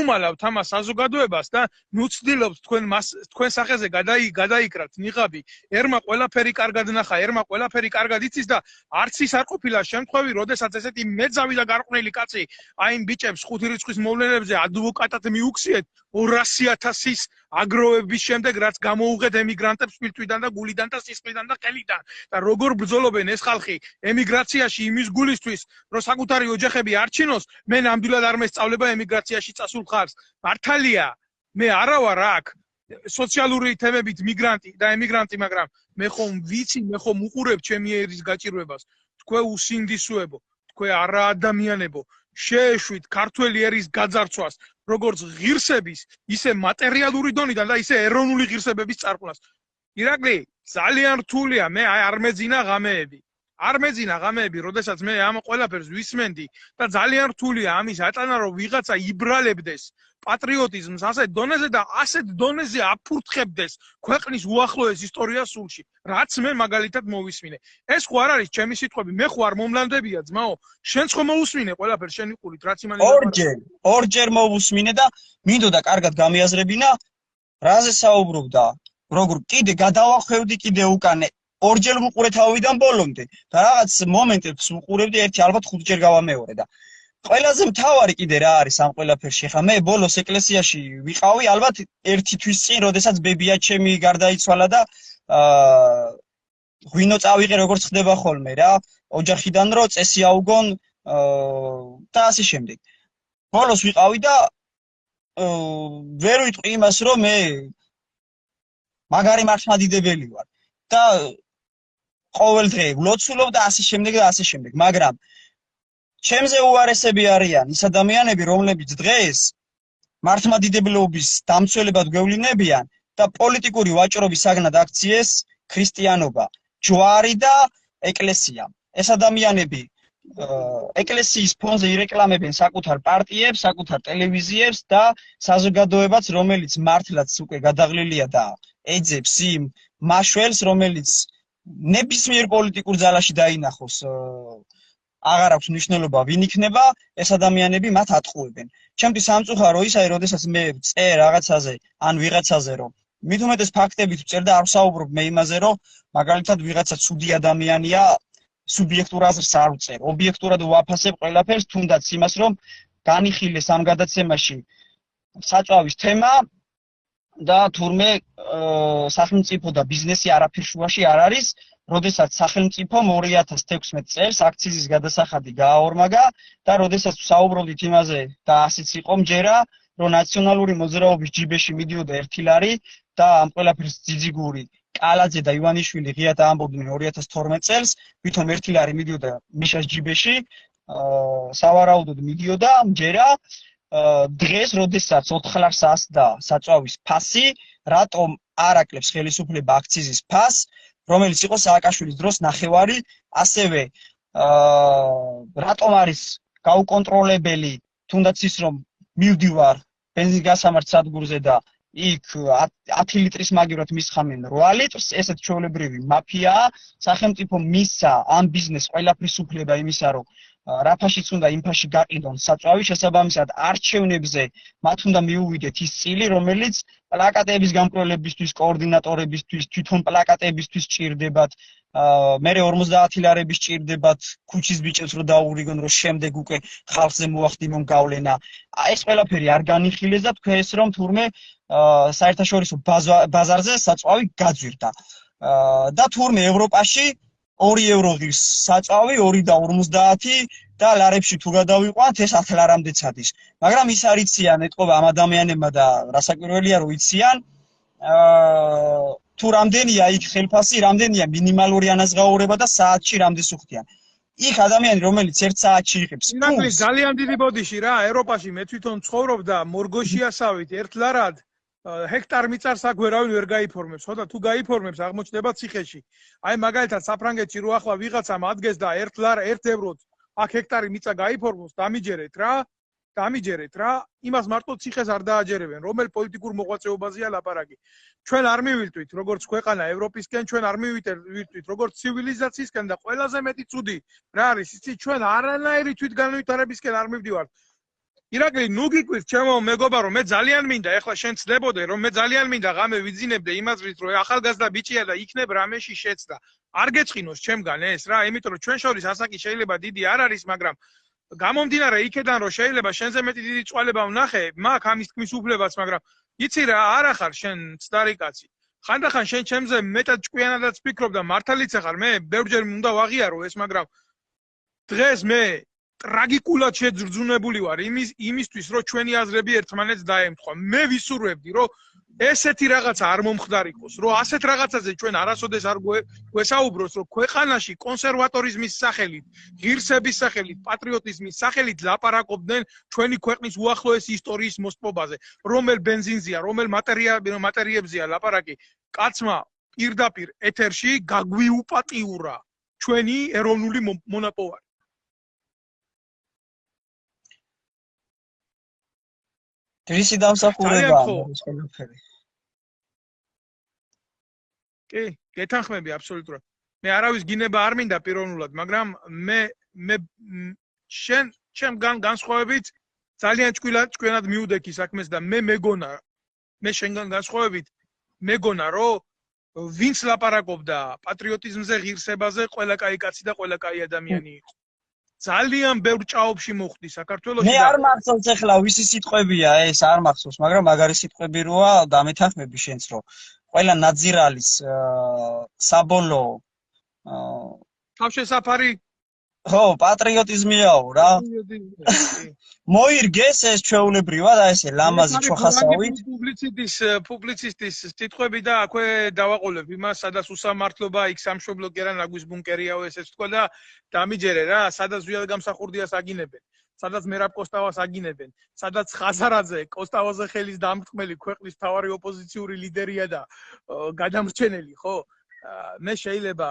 უმალავთ ამას საზოგადოებას და ნუ ცდილობთ თქვენ სახეზე გადაიკრათ ნიღაბი. ერმა ყველაფერი კარგად ნახა, ერმა ყველაფერი კარგად იცის და არც ის არ ყოფილა შემთხვევი, როდესაც ესეთი მეძავი და გარყვნილი კაცი აი იმ ბიჭებს 5 რიცხვის მოვლენებზე ადვოკატად მიუქციეთ 200,000-ის აგროვების შემდეგ, რაც გამოუღეთ ემიგრანტებს სპირტვიდან და გულიდან და სისხლიდან და ყელიდან. და როგორ ბრძოლობენ ეს ხალხი ემიგრაციაში იმის გულისთვის, რომ საკუთარი ოჯახები არჩინოს, მე ნამდვილად არ მესწავლება ემიგრაციაში წასულ ხალხს. მართალია, მე არა ვარ აქ სოციალური თემებით მიგრანტი და ემიგრანტი, მაგრამ მე ხომ ვიცი, მე ხომ უყურებ ჩემი ერის გაჭირვებას. თქვენ უსინდისოებო, თქვენ არაადამიანებო, შეეშვით ქართველი ერის გაძარცვას, როგორც ღირსების, ისე მატერიალური დონიდან და ისე ეროვნული ღირსებების წარყვნას. ირაკლი, ძალიან რთულია, მე არ მეძინა ღამეები. არ მეძინა ღამეები, როდესაც მე ამ ყველაფერს ვისმენდი და ძალიან რთულია ამის ატანა, რომ ვიღაცა იბრალებდეს პატრიოტიზმს ასეთ დონეზე და ასეთ დონეზე აფურთხებდეს ქვეყნის უახლოეს ისტორიას სულში, რაც მე მაგალითად მოვისმინე. ეს ხო არ არის ჩემი სიტყვები, მე ხო არ მომლანდებია ძმაო, შენც ხო მოусმინე ყველაფერს შენი ყურით, რაც იმანი ორჯერ მოვусმინე და მინდოდა კარგად გამიაზრებინა, რაზე საუბრობდა, როგორ კიდე გადავახვევდი კიდე უკან ორჯერ ვუყურე თავიდან ბოლომდე და რაღაც მომენტებს ვუყურებდი ერთი ალბათ 5 ჯერ გავამეორე და ყველაზე მთავარი კიდე რა არის ამ ყველაფერში ხა მე ბოლოს ეკლესიაში ვიყავი ალბათ 1 თვის წინ როდესაც ბებია ჩემი გარდაიცვალა და ღვინო წავიღე როგორც ხდება ხოლმე რა ოჯახიდან რო წესი აუგონ და ასე შემდეგ ბოლოს ვიყავი და ვერ ვიტყვი იმას რომ მე მაგარი მართლმადიდებელი ვარ და ყოველ დღე ვლოცულობ და ასე შემდეგ და ასე შემდეგ მაგრამ ჩემზე უარესები არიან ის ადამიანები რომლებიც დღეს მართლმადიდებლობის დამცველებად გვევლინებიან და პოლიტიკური ვაჭრობის საგნად აქციეს ქრისტიანობა ჯვარი და ეკლესია ეს ადამიანები ეკლესიის ფონზე ირეკლამებენ საკუთარ პარტიებს საკუთარ ტელევიზიებს და საზოგადოებას რომელიც მართლაც უკვე გადაღლილია და ეძებს იმ მაშველს რომელიც ნებისმიერ პოლიტიკურ ძალაში დაინახოს აღარ აქვს მნიშვნელობა ვინ იქნება ეს ადამიანები მათ ატყუებენ ჩემთვის სამწუხარო ისაა როდესაც მე წერ რაღაცაზე ან ვიღაცაზე რომ მით უმეტეს ფაქტებით ვწერ და არ ვსაუბრობ მე იმაზე რომ მაგალითად ვიღაცა ცუდი ადამიანია სუბიექტურ აზრს არ ვწერ ობიექტურად ვაფასებ ყველაფერს თუნდაც იმას რომ განიხილეს ამ გადაცემაში საწვავის თემა და თურმე სახელმწიფო და ბიზნესი არაფერ შუაში არ არის როდესაც სახელმწიფომ 2016 წელს აქციზის გადასახადი გააორმაგა და როდესაც საუბრობდით იმაზე და ასეც იყო მჯერა, რომ ნაციონალური მოძრაობის ჯიბეში მიდიოდა 1 ლარი და ამ ყველაფერს ძიძიგური კალაძე და ივანიშვილი ღიად ამბობდნენ 2012 წელს, ვითომ 1 ლარი მიდიოდა მიშას ჯიბეში, სავარაუდოდ მიდიოდა მჯერა დღეს, როდესაც 4 ლარს ასდა საწვავის ფასი, რატომ არ აკლებს ხელისუფლება აქციზის ფასს, რომელიც იყო სააკაშვილის დროს ნახევარი, ასევე რატომ არის გაუკონტროლებელი, თუნდაც ის რომ მივდივარ ბენზინის გასამართ სადგურზე და იქ 10 ლიტრის მაგივრად მისხამენ 8 litrს, ესეთ ჩვეულებრივი მაფიაა, სახელმწიფო მისცა ამ ბიზნესს ყველაფრის უფლება იმისა, რომ რა ფაშიც უნდა იმ ფაში გაყიდონ საწვავი, შესაბამისად არჩევნებზე მათ უნდა მიუვიდეთ ის წილი, რომელიც პლაკატების გამკვლელებისთვის, კოორდინატორებისთვის, თვითონ პლაკატებისთვის ჭირდებათ, მერე 50 ლარების ჭირდებათ ქუჩის ბიჭებს რომ დაურიგონ, რომ შემდეგ უკვე ხალხზე მოახდინონ გავლენა. ეს ყველაფერი არ განიხილეს და თქვენს რომ თურმე საერთაშორისო ბაზარზე საწვავი გაძვირდა. და თურმე ევროპაში 2 ევრო ღირს საწვავი 2.50 და ლარებში თუ გადავიყვანთ ეს 10 ლარამდეც ადის. მაგრამ ის არ იციან ეთყობა ამ ადამიანებმა და რასაკვირველია რომ იციან თუ რამდენია იქ ხელფასი, რამდენია მინიმალური ანაზღაურება და საათში რამდენს უხდიან. იქ ადამიანი რომელიც 1 საათში იღებს ნაკლი ძალიან დიდი ბოდიში რა, ევროპაში მე თვითონ ცხოვრობდა მორგოში ასავით 1 ლარად ჰექტარ მიწარს აქ ვერავინ ვერ გაიფორმებს, ხო და თუ გაიფორმებს აღმოჩნდება ციხეში. აი მაგალითად საფრანგეთში რო ახლა ვიღაცამ ადგეს და 1 ლარ 1 ევროთ აქ ჰექტარი მიწა გაიფორმოს, დამიჯერეთ რა, იმას მარტო ციხეს არ დააჯერებენ, რომელ პოლიტიკურ მოღვაწეობაზეა ლაპარაკი. ჩვენ არ მივიტვით როგორც ქვეყანა ევროპისკენ, ჩვენ არ მივიტვით როგორც ცივილიზაციისკენ და ყველაზე მეტი ცუდი რა არის, იცი ჩვენ არანაირი თვითგანვითარებისკენ არ მივდივართ. ირაკლი, ნუ გიკვირთ ჩემო მეგობარო, მე ძალიან მინდა, ეხლა შენ ცდებოდე, რომ მე ძალიან მინდა ღამე ვიძინებდე იმაზრით, რომ ახალგაზრდა ბიჭია და იქნებ რამეში შეცდა. არ გეწყინოს ჩემგან ეს რა, იმიტომ რომ ჩვენ შორის ასაკი შეიძლება დიდი არ არის, მაგრამ გამომდინარე იქედან რომ შეიძლება შენზე მეტი დიდი წვალება ვნახე, მაგ ამის თქმის უფლებაც, მაგრამ იცი რა, არა ხარ შენ ცდარი კაცი. ხანდახან შენ ჩემზე მეტად ჭკვიანადაც ფიქრობ და მართალიც ხარ, მე ბევრჯერ უნდა ვაღიარო ეს, მაგრამ დღეს მე ტრაგიკულად შეძრძუნებული ვარ იმისთვის, რომ ჩვენი აზრები ერთმანეთს დაემთხვა. მე ვისურვებდი, რომ ესეთი რაღაცა არ მომხდარიყოს, რომ ასეთ რაღაცაზე ჩვენ არასოდეს არ გვესაუბროს, რომ ქვეყანაში კონსერვატორიზმის სახელით, ღირსების სახელით, პატრიოტიზმის სახელით ლაპარაკობდნენ ჩვენი ქვეყნის უახლოესი ისტორიის მოსპობაზე, რომელ ბენზინზეა, რომელ მატერიებზეა ლაპარაკი. კაცმა პირდაპირ ეთერში გაგვიუპატიურა ჩვენი ეროვნული მონაპოვარი. რისი დამსახურებაა ეს ყველაფერი? კი, გეთანხმები აბსოლუტურად. მე არავის გინება არ მინდა პიროვნულად, მაგრამ მე შენ განსხვავებით ძალიან ჭკვიანად მიუდექი საქმეს და მე მეგონა, მე შენგან განსხვავებით მეგონა, რომ ვინც ლაპარაკობდა პატრიოტიზმზე, ღირსებაზე, ყველა კაი კაცი და ყველა კაი ადამიანი იყო. ძალიან ბევრ ჭაობში მოხვდი საქართველოში. მე არ მახსოვს ახლა ვისი სიტყვებია ეს, არ მახსოვს, მაგრამ მაგარი სიტყვები როა და მეთანხმები შენც რომ ყველა ნაძირალის საბოლოო თავშესაფარი ხო, პატრიოტიზმიაო რა. მოირგეს ეს ჩვეულებრივად და ესე ლამაზი ჩოხასავით. პუბლიცისტის სიტყვები და აქვე დავაყოლებ იმას, სადაც უსამართლობა, იქ სამშობლო კერა ნაგვის ბუნკერიაო ესეც თქვა და დამიჯერე რა, სადაც ვიად გამსახურდიას აგინებენ, სადაც მერაბ კოსტავას აგინებენ, სადაც ხაზარაძე კოსტავაზე ხელის დამრტყმელი ქვეყნის მთავარი ოპოზიციური ლიდერია და გადამრჩენელი, ხო? მე შეიძლება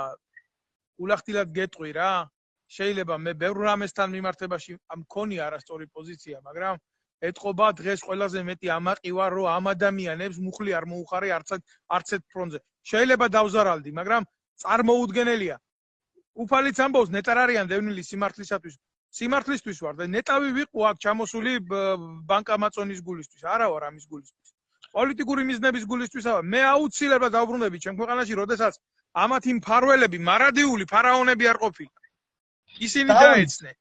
ულახtildeლად გეტყვი რა. შეიძლება მე ბევრ რამესთან მიმართებაში მქონია არასწორი პოზიცია, მაგრამ ეთყობა დღეს ყველაზე მეტი ამაყი ვარ, რომ ამ ადამიანებს მუხლი არ მოუხარე არც ერთ ფრონტზე. შეიძლება დავზარალდი, მაგრამ წარმოუდგენელია. უფალიც ამბობს, ნეტარ არიან დევნილი სიმართლისათვის. სიმართლისთვის ვარ და ნეტავი ვიყო აქ ჩამოსული ბანკამაწონის გულისთვის, არა ვარ ამის გულისთვის. პოლიტიკური მიზნების გულისთვისა ვარ. მე აუცილებლად დავბრუნდები ჩემ ქვეყანაში, როდესაც ამათი მფარველები, მარადიული ფარაონები არ ყოფილა. ისინი დაეცნენ.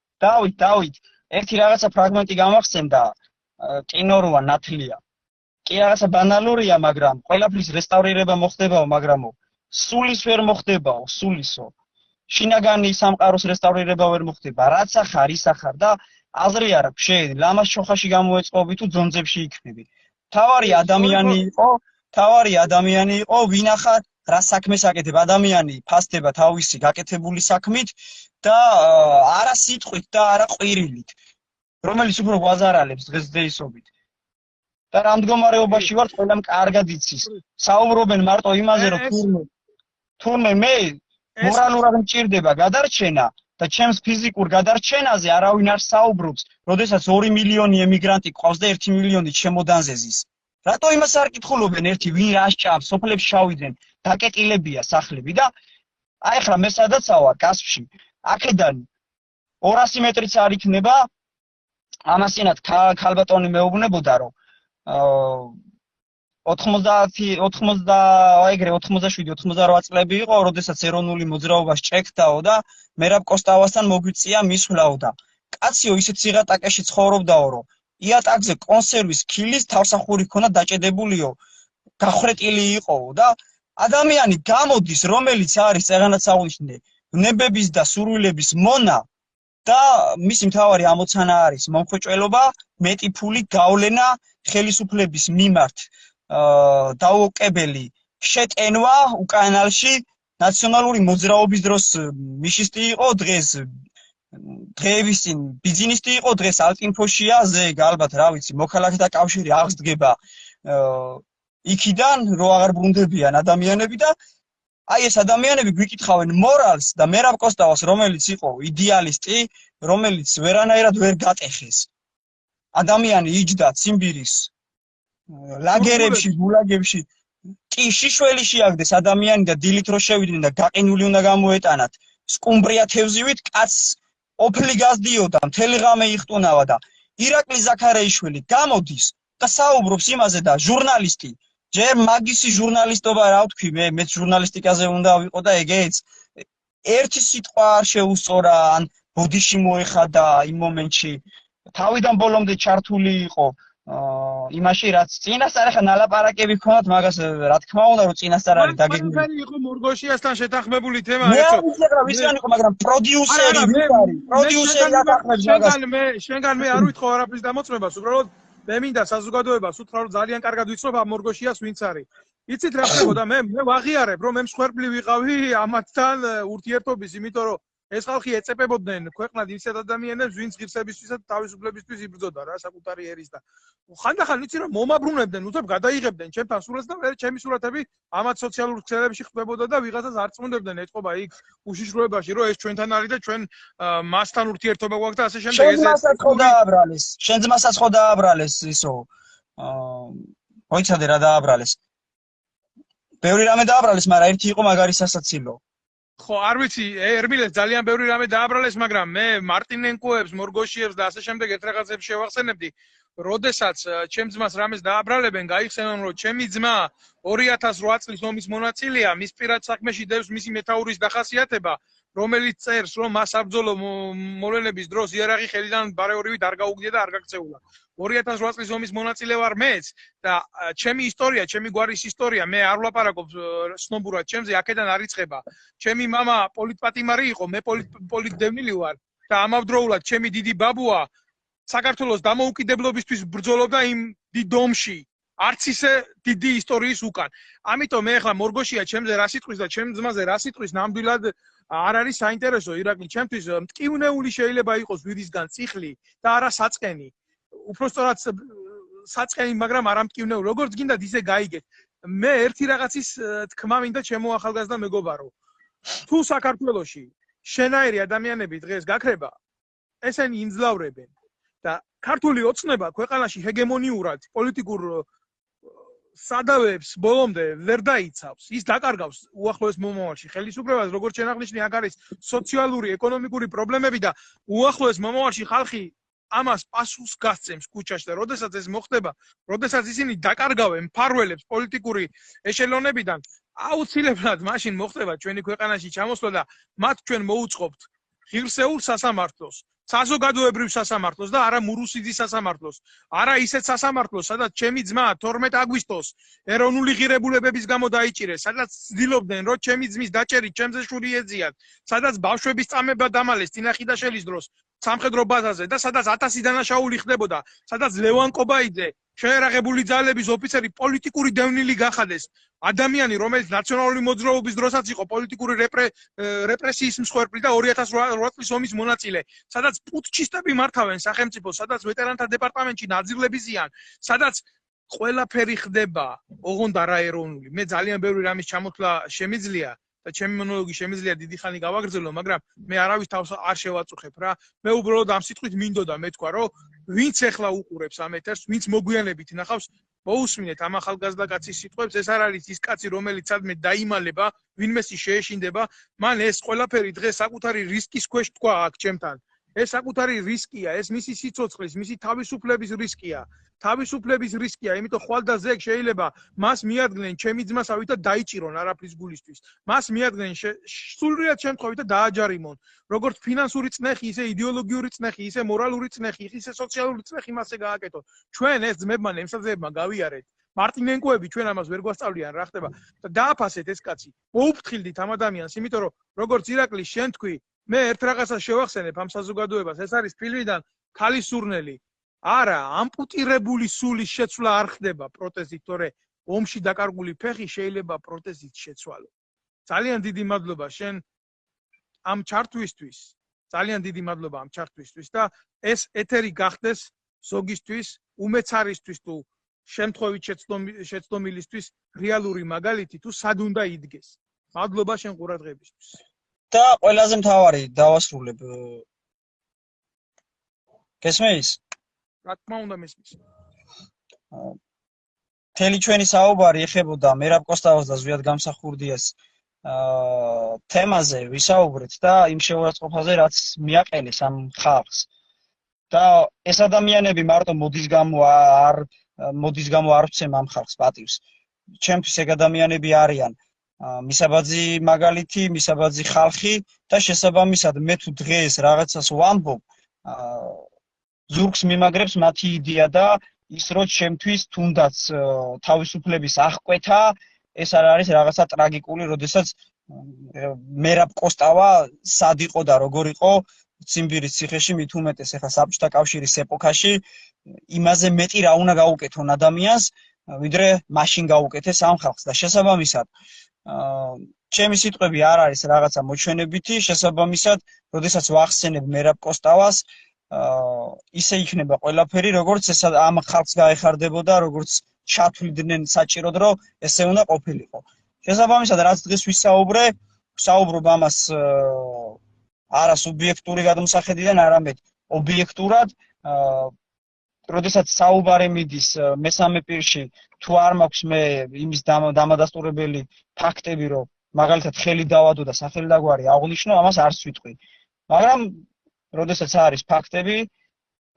დავით, ერთი რაღაცა ფრაგმენტი გამახსენდა, კინო როა ნათლია. კი რაღაცა ბანალურია, მაგრამ ყველაფრის რესტავრირება მოხდებაო, მაგრამ სულის ვერ მოხდებაო, სულისო. შინაგანი სამყაროს რესტავრირება ვერ მოხდება. რაც ახარ, ის ახარ და აზრი არ აქვს, შეედი, ლამას ჩოხაში გამოეწყობი თუ ძონძებში იქნები. თავარი ადამიანი იყო, ვინ ახარ რა საქმეს აკეთებ, ადამიანი ფასდება თავისი გაკეთებული საქმით და არა სიტყვით და არა ყვირილით, რომელიც უფრო გვაზარალებს დღესდღეობით. და რა მდგომარეობაში ვართ, ყველამ კარგად იცის. საუბრობენ მარტო იმაზე, რომ თურმე მე მორალურად მჭირდება გადარჩენა და ჩემს ფიზიკურ გადარჩენაზე არავინ არ საუბრობს, როდესაც 2 მილიონი ემიგრანტი ყავს და 1 მილიონი ჩემოდანზე ზის. რატო იმას არ კითხულობენ ერთი ვინ რას ჭამს, სოფლებს შავიდნენ, დაკეტილებია სახლები და აი ახლა მე სადაც ავარ კასპში, აქედან 200 მეტრიც არ იქნება, ამასინათ ქალბატონი მეუბნებოდა რომ 87-88 წლები იყო, როდესაც ეროვნული მოძრაობა შეჭექდაო და მერაბ კოსტავასთან მოგვიწია მისვლაო და კაციო ისეთ სიღატაკეში ცხოვრობდაო, რომ იატაკზე კონსერვის ქილის თავსახური ქონა დაჭედებულიო, გახრეტილი იყოო და ადამიანი გამოდის, რომელიც არის წეღანაც აღვნიშნე, ნებების და სურვილების მონა და მისი მთავარი ამოცანა არის მომხვეჭველობა, მეტი ფული გავლენა ხელისუფლების მიმართ დაუოკებელი შეტენვა უკანალში ნაციონალური მოძრაობის დროს მიშისტი იყო დღეს დღეების წინ ბიზნესი იყო დღეს ალტინფოშია ზეგ ალბათ რა ვიცი მოქალაქეთა კავშირი აღსდგება იქიდან რო აღარ ბრუნდებიან ადამიანები და აი ეს ადამიანები გვიკითხავენ მორალს და მერაბ კოსტავას რომელიც იყო იდეალისტი რომელიც ვერანაირად ვერ გატეხეს ადამიანი იჯდა ციმბირის ლაგერებში გულაგებში კი შიშველი შეაგდეს ადამიანი და დილით რო შევიდნენ და გაყინული უნდა გამოეტანათ სკუმბრია თევზივით კაც ოფლი გაზდიოდა მთელი ღამე იხტუნავა და ირაკლი ზაქარეიშვილი გამოდის და საუბრობს იმაზე და ჟურნალისტი ჯერ მაგისი ჟურნალისტობა რა ვთქვი მე ჟურნალისტიკაზე უნდა ვიყო და ეგეც ერთი სიტყვა არ შეუსწორა ან ბოდიში მოეხადა იმ მომენტში თავიდან ბოლომდე ჩართული იყო იმაში რაც წინასწარ ახლა ნალაპარაკები ქონათ მაგას რა თქმა უნდა რომ წინასწარ არის დაგეგმილი. მაგარი იყო მორგოშიასთან შეთანხმებული თემა ერთო. მე არ ვიცი რა ვისგან იყო მაგრამ პროდიუსერი ვინ არის? პროდიუსერი აკახებს მაგას. შენგან მე არ ვითხოვ არაფრის დამოწმებას, უბრალოდ მე მინდა საზოგადოებას უთხრა რომ ძალიან კარგად ვიცნობ ამ მორგოშიას ვინც არის. იცით რა ხდებოდა მე ვაღიარებ რომ მე მსხვერპლი ვიყავი ამათთან ურთიერთობის, იმიტომ რომ ეს ხალხი ეწეპებოდნენ ქვეყნად ისეთ ადამიანებს, ვინც ღირსებისთვისა და თავისუფლებისთვის იბრძოდა რა საკუთარი ერის და ხანდახან იცი რომ მომაბრუნებდნენ, უცებ გადაიღებდნენ ჩემთან სურათს და მე ჩემი სურათები ამათ სოციალურ ქსელებში ხდებოდა და ვიღაცას არ წმუნდებდნენ ეთყობა იქ უშიშროებაში, რომ ეს ჩვენთან არის და ჩვენ მასთან ურთიერთობა გვაქვს და ასე შემდეგ. შენ ძმასაც ხო დააბრალეს ისო. მოიცადე რა დააბრალეს. ბევრი რამე დააბრალეს, მაგრამ ერთი იყო მაგარი სასაცილო. ხო, არ ვიცი, ერმილეს ძალიან ბევრი რამე დააბრალეს, მაგრამ მე მარტინენკოებს, მორგოშიებს და ასე შემდეგ ერთ რაღაცებს შევახსენებდი. როდესაც ჩემს ძმას რამეს დააბრალებენ, გაიხსენონ რომ ჩემი ძმა 2008 წლის ომის მონაწილეა, მის პირად საქმეში დევს მისი მეთაურის დახასიათება, რომელიც წერს რომ მას საბრძოლო მოვლენების დროს იარაღი ხელიდან ბარეორივით არ გაუგდია და არ გაქცეულა. 2008 წლის ომის მონაწილე ვარ მეც და ჩემი ისტორია, ჩემი გვარის ისტორია, მე არ ვლაპარაკობ სნობურად ჩემზე, აქედან არ იწყება. ჩემი мама პოლიტპატიმარი იყო, მე პოლიტდევნილი ვარ და ამავდროულად ჩემი დიდი ბაბუა საქართველოს დამოუკიდებლობისთვის ბრძოლობდა იმ დიდ ომში. არც ისე დიდი ისტორიის უკან. ამიტომ მე ახლა მორგოშია ჩემზე რა სიტყვის და ჩემ ძმაზე რა სიტყვის ნამდვილად არ არის საინტერესო ირაკლი ჩემთვის მტკივნეული შეიძლება იყოს ვირისგან წიხლი და არა საწყენი. უпростоრად საწყენი, მაგრამ არ ამტკივნეული. როგორც გინდათ ისე გაიგეთ. მე ერთი რაღაცის თქმა მინდა ჩემო ახალგაზრდა მეგობარო. თუ საქართველოში შენაირი ადამიანები დღეს გაქრება, ესენი იმძლავრებენ და ქართული ოცნება ქვეყანაში ჰეგემონიურად პოლიტიკურ სადავეებს ბოლომდე ვერ დაიცავს. ის დაკარგავს უახლოეს მომავალში ხელისუფლებას, როგორც შენ აღნიშნე, აქ არის სოციალური, ეკონომიკური პრობლემები და უახლოეს მომავალში ხალხი ამას პასუხს გასცემს ქუჩაში და როდესაც ეს მოხდება, როდესაც ისინი დაკარგავენ მფარველებს პოლიტიკური ეშელონებიდან, აუცილებლად მაშინ მოხდება ჩვენი ქვეყანაში ჩამოსვლა და მათ ჩვენ მოუწყობთ ღირსეულ სასამართლოს. საზოგადოებრივ სასამართლოს და არა მურუსიძის სასამართლოს. არა ისეთ სასამართლოს, სადაც ჩემი ძმა 12 აგვისტოს ეროვნული ღირებულებების გამო დაიჭირეს, სადაც ცდილობდნენ, რომ ჩემი ძმის დაჭერით ჩემზე შური ეძიათ, სადაც ბავშვების წამება დამალეს წინახიდაშელის დროს სამხედრო ბაზაზე და სადაც 1000 დანაშაული ხდებოდა, სადაც ლევან კობაიძე შეერაღებული ძალების ოფიცერი პოლიტიკური დევნილი გახადეს. ადამიანი, რომელიც ნაციონალური მოძრაობის დროსაც იყო პოლიტიკური რეპრესიის მსხვერპლი და 2008 წლის ომის მონაწილე, სადაც პუტჩისტები მართავენ სახელმწიფოს, სადაც ვეტერანთა დეპარტამენტში ნაძილები ზიან, სადაც ყველაფერი ხდება, ოღონდ არა ეროვნული. მე ძალიან ბევრი რამის ჩამოთვლა შემიძლია და ჩემი მონოლოგი შემიძლია დიდი ხანი გავაგრძელო, მაგრამ მე არავის თავს არ შევაწუხებ რა. მე უბრალოდ ამ სიტყვით მინდოდა მეთქვა, რომ ვინც ეხლა უყურებს ამ ეთერს, ვინც მოგვიანებით ნახავს, მოусმინეთ ამ ახალგაზრდა კაცის სიტყვებს, ეს არ არის ის კაცი, რომელიც სადმე დაიმალება, ვინმესი შეეშინდება, მან ეს ყველაფერი დღეს საკუთარი რისკის ქვეშ თქვა აქ ჩემთან. ეს საკუთარი რისკია, ეს მისი სიცოცხლის, მისი თავისუფლების რისკია. თავისუფლების რისკია, იმიტომ ხვალ და ზეგ შეიძლება მას მიადგნენ ჩემი ძმასავით და დაიჭირონ არაფრის გულისთვის. მას მიადგნენ სრულიად შემთხვევით და დააჯარიმონ. როგორც ფინანსური წნეხი, ისე იდეოლოგიური წნეხი, ისე მორალური წნეხი, ისე სოციალური წნეხი მასზე გააკეთონ. ჩვენ ეს ძმებმა, ნემსაძეებმა გავიარეთ. მარტინენკოები ჩვენ ამას ვერ გვასწავლიან რა ხდება და დააფასეთ ეს კაცი. მოუფრთხილდით ამ ადამიანს, იმიტომ რომ როგორც ირაკლი შენ თქვი, მე ერთ რაღაცას შევახსენებ ამ საზოგადოებას, ეს არის ფილმიდან ქალის სურნელი. არა, ამპუტირებული სულის შეცვლა არ ხდება პროტეზით, თორე ომში დაკარგული ფეხი შეიძლება პროტეზით შეცვალო. ძალიან დიდი მადლობა შენ ამ ჩართვისთვის. ძალიან დიდი მადლობა ამ ჩართვისთვის და ეს ეთერი გახდეს ზოგისთვის, უმეცარისთვის თუ შემთხვევით შეცდომილისთვის რეალური მაგალითი თუ სად უნდა იდგეს. მადლობა შენ ყურადღებისთვის. და ყველაზე მთავარი დავასრულებ. გესმის? რა თქმა უნდა მესმის. მთელი ჩვენი საუბარი ეხებოდა მერაბ კოსტავას და ზვიად გამსახურდიას თემაზე ვისაუბრეთ და იმ შეურაცხყოფაზე, რაც მიაყენეს ამ ხალხს. და ეს ადამიანები მარტო მოდის გამო არ ვცემ ამ ხალხს პატივს. ჩემთვის ეგ ადამიანები არიან მისაბაძი მაგალითი, მისაბაძი ხალხი და შესაბამისად მე თუ დღეს რაღაცას ვამბობ, ზურგს მიმაგრებს მათი იდეა და ის რომ ჩემთვის თუნდაც თავისუფლების აღკვეთა ეს არ არის რაღაცა ტრაგიკული, როდესაც მერაბ კოსტავა სად იყო და როგორ იყო ციმბირის ციხეში, მით უმეტეს ახლა საბჭოთა კავშირის ეპოქაში იმაზე მეტი რა უნდა გაუკეთონ ადამიანს, ვიდრე მაშინ გაუკეთეს ამ ხალხს და შესაბამისად ჩემი სიტყვები არ არის რაღაცა მოჩვენებითი, შესაბამისად, როდესაც ვახსენებ მერაბ კოსტავას, ისე იქნება ყველაფერი, როგორც ეს ამ ხალხს გაეხარდებოდა, როგორც ჩათვლიდნენ საჭიროდ, რომ ესე უნდა ყოფილიყო. შესაბამისად, რაც დღეს ვისაუბრობ ამას არა სუბიექტური გადმოსახედიდან, არამედ ობიექტურად, როდესაც საუბარი მიდის მესამე პირში, თუ არ მაქვს მე იმის დამადასტურებელი ფაქტები, რომ მაგალითად ხელი დავადო და სახელი დაგვარი აღნიშნო, ამას არც ვიტყვი. მაგრამ როდესაც არის ფაქტები,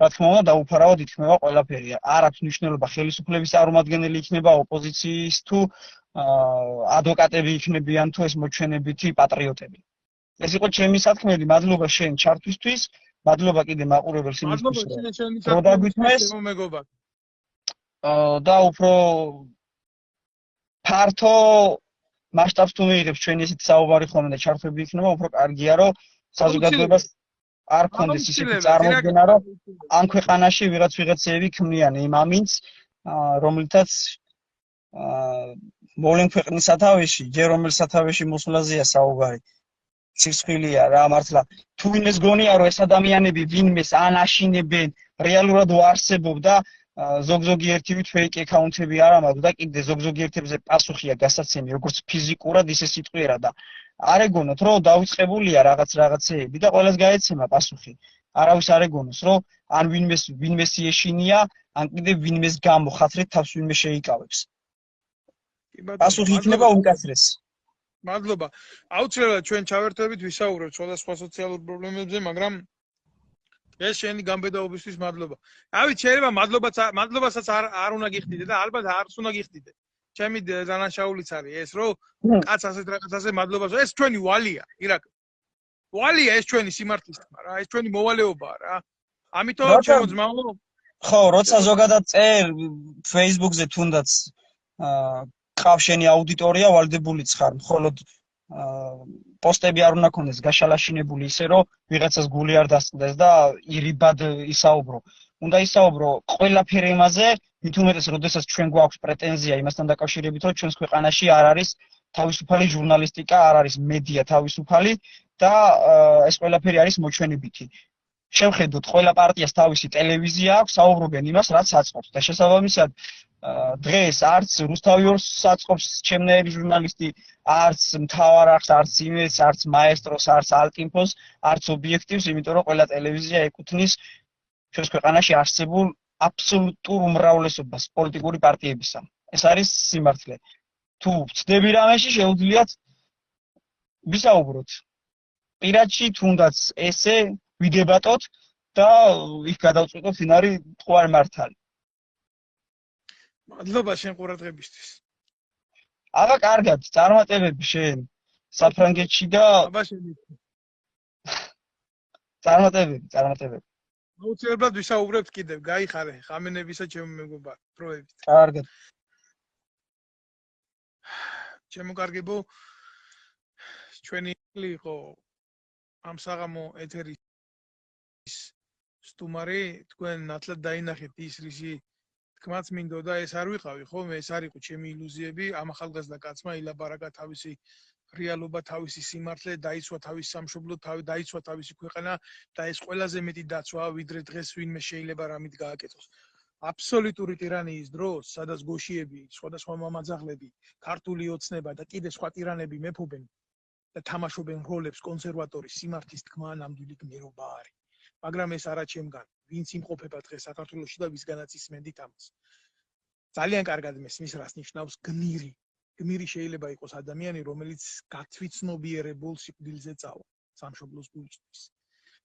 რა თქმა უნდა, დაუფარავად იქნება ყველაფერი. არ აქვს მნიშვნელობა ხელისუფლების წარმომადგენელი იქნება ოპოზიციის თუ ადვოკატები იქნებიან თუ ეს მოჩვენებითი პატრიოტები. ეს იყო ჩემი სათქმელი, მადლობა შენ ჩართვისთვის, მადლობა კიდე მაყურებელს იმისთვის, რომ დაგვითმეს და უფრო ფართო მასშტაბს თუ მიიღებს ჩვენი ესეთი საუბარი ხოლმე და ჩართვები იქნება, უფრო კარგია, რომ საზოგადოებას არ ქონდეს ისეთი წარმოდგენა, რომ ამ ქვეყანაში ვიღაცეები ქმნიან იმ ამინდს, რომლითაც მოვლენ ქვეყნის სათავეში, ჯერ რომელ სათავეში მოსვლაზეა საუბარი. სიცხვილეა რა მართლა. თუ ვინმეს გონია, რომ ეს ადამიანები ვინმეს ან აშინებენ, რეალურად ვარსებობ და ზოგ-ზოგიერთივით fake account-ები არ ამაქვს და კიდე ზოგ-ზოგიერთებზე პასუხია გასაცემი, როგორც ფიზიკურად, ისე სიტყვიერად და არ ეგონოთ, რომ დაიწყებულია რაღაცეები და ყველას გაეცემა პასუხი. არავის არ ეგონოს, რომ ან ვინმეს ეშინია, ან კიდე ვინმეს გამო ხათრით თავს ვინმე შეიკავებს. პასუხი იქნება უკაცრეს. მადლობა. აუცილებლად ჩვენ ჩავერთვებით ვისაუბრებთ სხვადასხვა სოციალურ პრობლემებზე, მაგრამ ეს შენი გამბედაობისთვის მადლობა. ავი შეიძლება მადლობასაც არ უნდა გიხდიდე და ალბათ არც უნდა გიხდიდე. ჩემი დანაშაულიც არის ეს, რომ კაც ასეთ რაღაცაზე მადლობას. ეს ჩვენი ვალია, ირაკლი. ვალია ეს ჩვენი სიმართლის თქმა რა, ეს ჩვენი მოვალეობაა რა. ამიტომ ჩემო ძმაო, ხო, როცა ზოგადად წერ Facebook-ზე თუნდაც ყავს შენი აუდიტორია ვალდებულიც ხარ, მხოლოდ პოსტები არ უნდა ქონდეს გაშალაშინებული ისე რომ ვიღაცას გული არ დასწყდეს და ირიბად ისაუბრო. უნდა ისაუბრო ყველაფერი იმაზე, მით უმეტეს როდესაც ჩვენ გვაქვს პრეტენზია იმასთან დაკავშირებით, რომ ჩვენს ქვეყანაში არ არის თავისუფალი ჟურნალისტიკა, არ არის მედია თავისუფალი და ეს ყველაფერი არის მოჩვენებითი. შევხედოთ, ყველა პარტიას თავისი ტელევიზია აქვს, საუბრობენ იმას, რაც აწყობს და შესაბამისად დღეს არც რუსთავიორს საწყობს ჩემნაირი ჟურნალისტი, არც მთავარ არხს, არც იმეს, არც მაესტროს, არც ალტინფოს, არც ობიექტივს, იმიტომ რომ ყველა ტელევიზია ეკუთვნის ჩვენს ქვეყანაში არსებულ აბსოლუტურ უმრავლესობას პოლიტიკური პარტიებისა. ეს არის სიმართლე. თუ ვწდები რამეში, შეუძლიათ ვისაუბროთ. პირადში თუნდაც ესე ვიდებატოთ და იქ გადავწყვიტოთ ვინ არის მტკვარი მართალი. მადლობა შენ ყურადღებისთვის. აბა კარგად, წარმატებები შენ საფრანგეთში და აბა შენი. წარმატებები. აუცილებლად ვისაუბრებთ კიდევ, გაიხარე ხამენებისა ჩემო მეგობარ პროექტით. კარგად. ჩემო კარგებო, ჩვენი იყო ამ საღამო ეთერის სტუმარი, თქვენ ნათლად დაინახეთ ის რისი თქმაც მინდოდა ეს არ ვიყავი, ხო? ეს არ იყო ჩემი ილუზიები, ამ ახალგაზრდა კაცმა ილაბარაკა თავისი რეალობა, თავისი სიმართლე, დაიცვა თავისი სამშობლო, დაიცვა თავისი ქვეყანა და ეს ყველაზე მეტი დაცვა, ვიდრე დღეს ვინმე შეიძლება რამით გააკეთოს. აბსოლუტური ტირანიის დროს, სადაც გოშიები, სხვადასხვა მამაძაღლები, ქართული ოცნება და კიდე სხვა ტირანები მეფობენ და თამაშობენ როლებს კონსერვატორის სიმართლის თქმა ნამდვილი გმირობა არის. მაგრამ ეს არა ჩემგან, ვინც იმყოფება დღეს საქართველოში და ვისგანაც ისმენდით ამას. ძალიან კარგად მესმის რას ნიშნავს გმირი. გმირი შეიძლება იყოს ადამიანი, რომელიც გათვითცნობიერებულ სიკვდილზე წავა სამშობლოს გულისთვის.